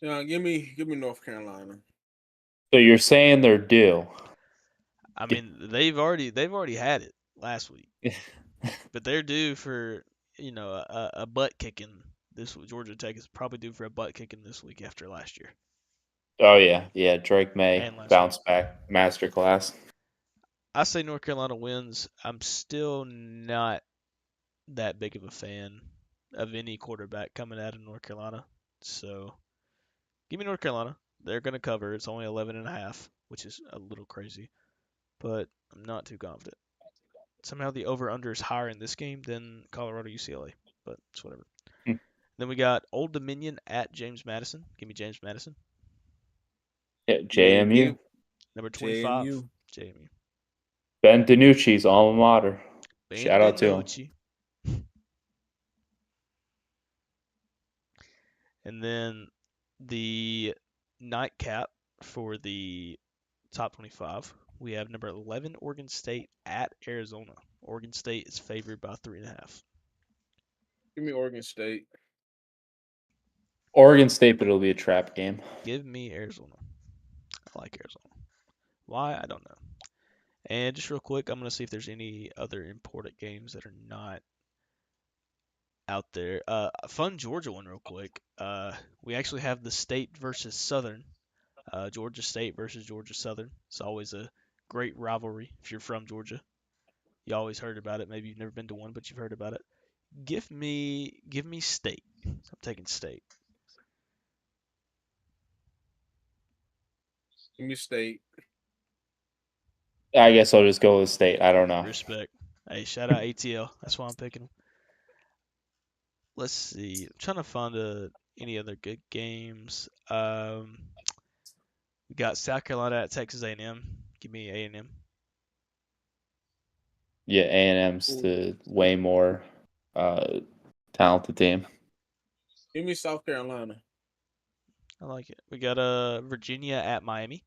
Yeah, give me North Carolina. So you're saying they're due. I mean they've already had it last week, but they're due for a butt kicking. This Georgia Tech is probably due for a butt kicking this week after last year Oh yeah. Drake May and last week. bounce back masterclass. I say North Carolina wins. I'm still not that big of a fan of any quarterback coming out of North Carolina. So give me North Carolina. They're going to cover. It's only 11.5, which is a little crazy, but I'm not too confident. Somehow the over/under is higher in this game than Colorado UCLA, but it's whatever. Hmm. Then we got Old Dominion at James Madison. Give me James Madison. Yeah, Yeah, JMU. Number 25, JMU. JMU. Ben DiNucci's alma mater. Ben Shout out to him. DiNucci. And then the nightcap for the top 25, we have number 11 Oregon State at Arizona. Oregon State is favored by 3.5. Give me Oregon State. Oregon State, but it'll be a trap game. Give me Arizona. I like Arizona. Why? I don't know. And just real quick, I'm going to see if there's any other important games that are not out there. A fun Georgia one real quick. We actually have the State versus Southern. Georgia State versus Georgia Southern. It's always a great rivalry if you're from Georgia. You always heard about it. Maybe you've never been to one, but you've heard about it. Give me State. I'm taking State. Give me State. I guess I'll just go with State. I don't know. Respect. Hey, shout out ATL. That's why I'm picking them. Let's see. I'm trying to find any other good games. We got South Carolina at Texas A&M. Give me A&M. Yeah, A&M's the way more talented team. Give me South Carolina. I like it. We got Virginia at Miami.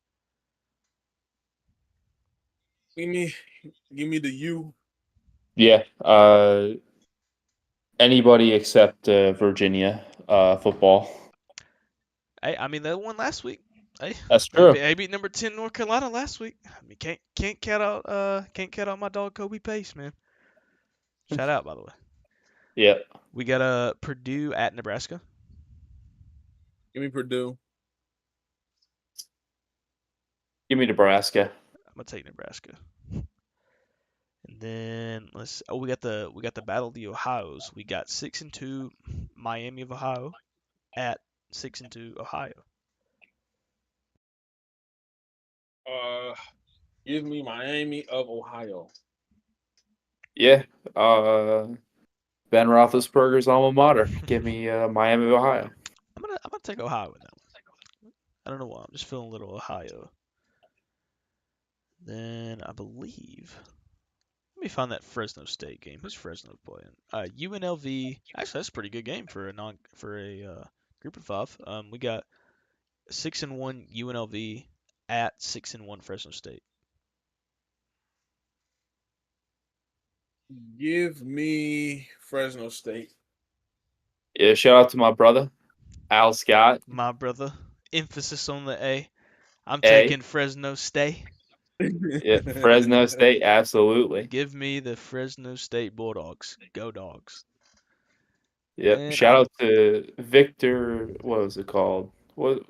Give me the U. Yeah. Anybody except Virginia football. Hey, I mean they won last week. Hey, That's true. they beat number 10 North Carolina last week. I mean can't count out my dog Kobe Pace, man. Shout out by the way. Yeah. We got Purdue at Nebraska. Give me Purdue. Give me Nebraska. I'm gonna take Nebraska. And then we got the Battle of the Ohio's. We got 6-2 Miami of Ohio at 6-2 Ohio. Give me Miami of Ohio. Yeah. Ben Roethlisberger's alma mater. Give me Miami, Ohio. I'm gonna take Ohio in that one. I don't know why. I'm just feeling a little Ohio. Then I believe. Let me find that Fresno State game. Who's Fresno playing? UNLV. Actually, that's a pretty good game for a group of 5. We got 6-1 UNLV at 6-1 Fresno State. Give me Fresno State. Yeah, shout out to my brother, Al Scott. My brother. Emphasis on the A. I'm A. taking Fresno State. Yeah, Fresno State, absolutely. Give me the Fresno State Bulldogs. Go Dogs. Yep. And Shout out to Victor. What was it called? What?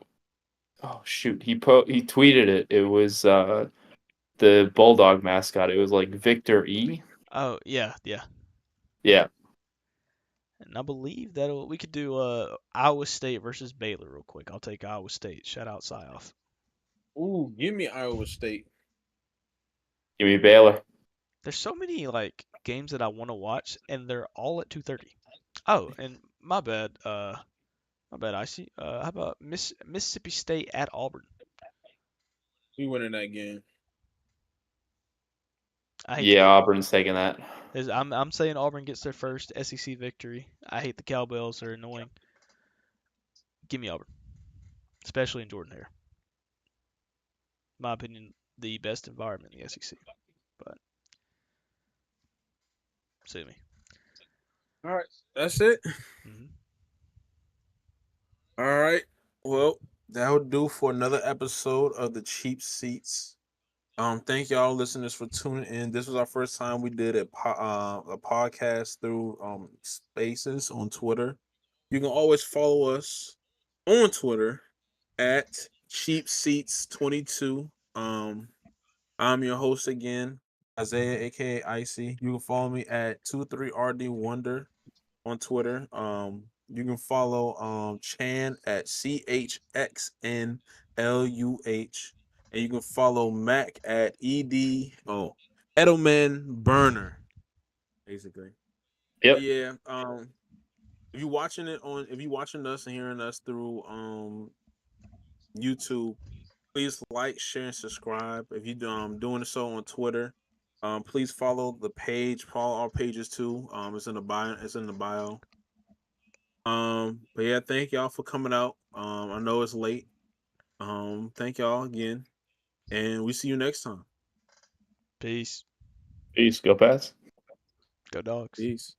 Oh shoot! He tweeted it. It was the Bulldog mascot. It was like Victor E. Oh yeah. Yeah. And I believe that we could do Iowa State versus Baylor real quick. I'll take Iowa State. Shout out Sioff. Ooh, give me Iowa State. Give me Baylor. There's so many like games that I want to watch, and they're all at 2:30. Oh, and my bad. My bad. I see. How about Mississippi State at Auburn? We winning that game. I hate the. Yeah, Auburn's taking that. I'm saying Auburn gets their first SEC victory. I hate the Cowbells. They're annoying. Give me Auburn, especially in Jordan Hare. My opinion, the best environment in the SEC. But sue me. All right, that's it. Hmm. All right. Well, that'll do for another episode of the Cheap Seats. Thank y'all listeners for tuning in. This was our first time we did a podcast through Spaces on Twitter. You can always follow us on Twitter at Cheap Seats 22. I'm your host again, Isaiah, aka Icy. You can follow me at 23RD Wonder on Twitter. You can follow Chan at CHXNLUH. And you can follow Mac at Edelman Burner, basically. Yep. But yeah, if you watching us and hearing us through YouTube, please like, share, and subscribe. If you doing so on Twitter, please follow the page. Follow our pages too. It's in the bio. It's in the bio. But yeah, thank y'all for coming out. I know it's late. Thank y'all again, and we see you next time. Peace. Peace. Go Pats. Go Dogs. Peace.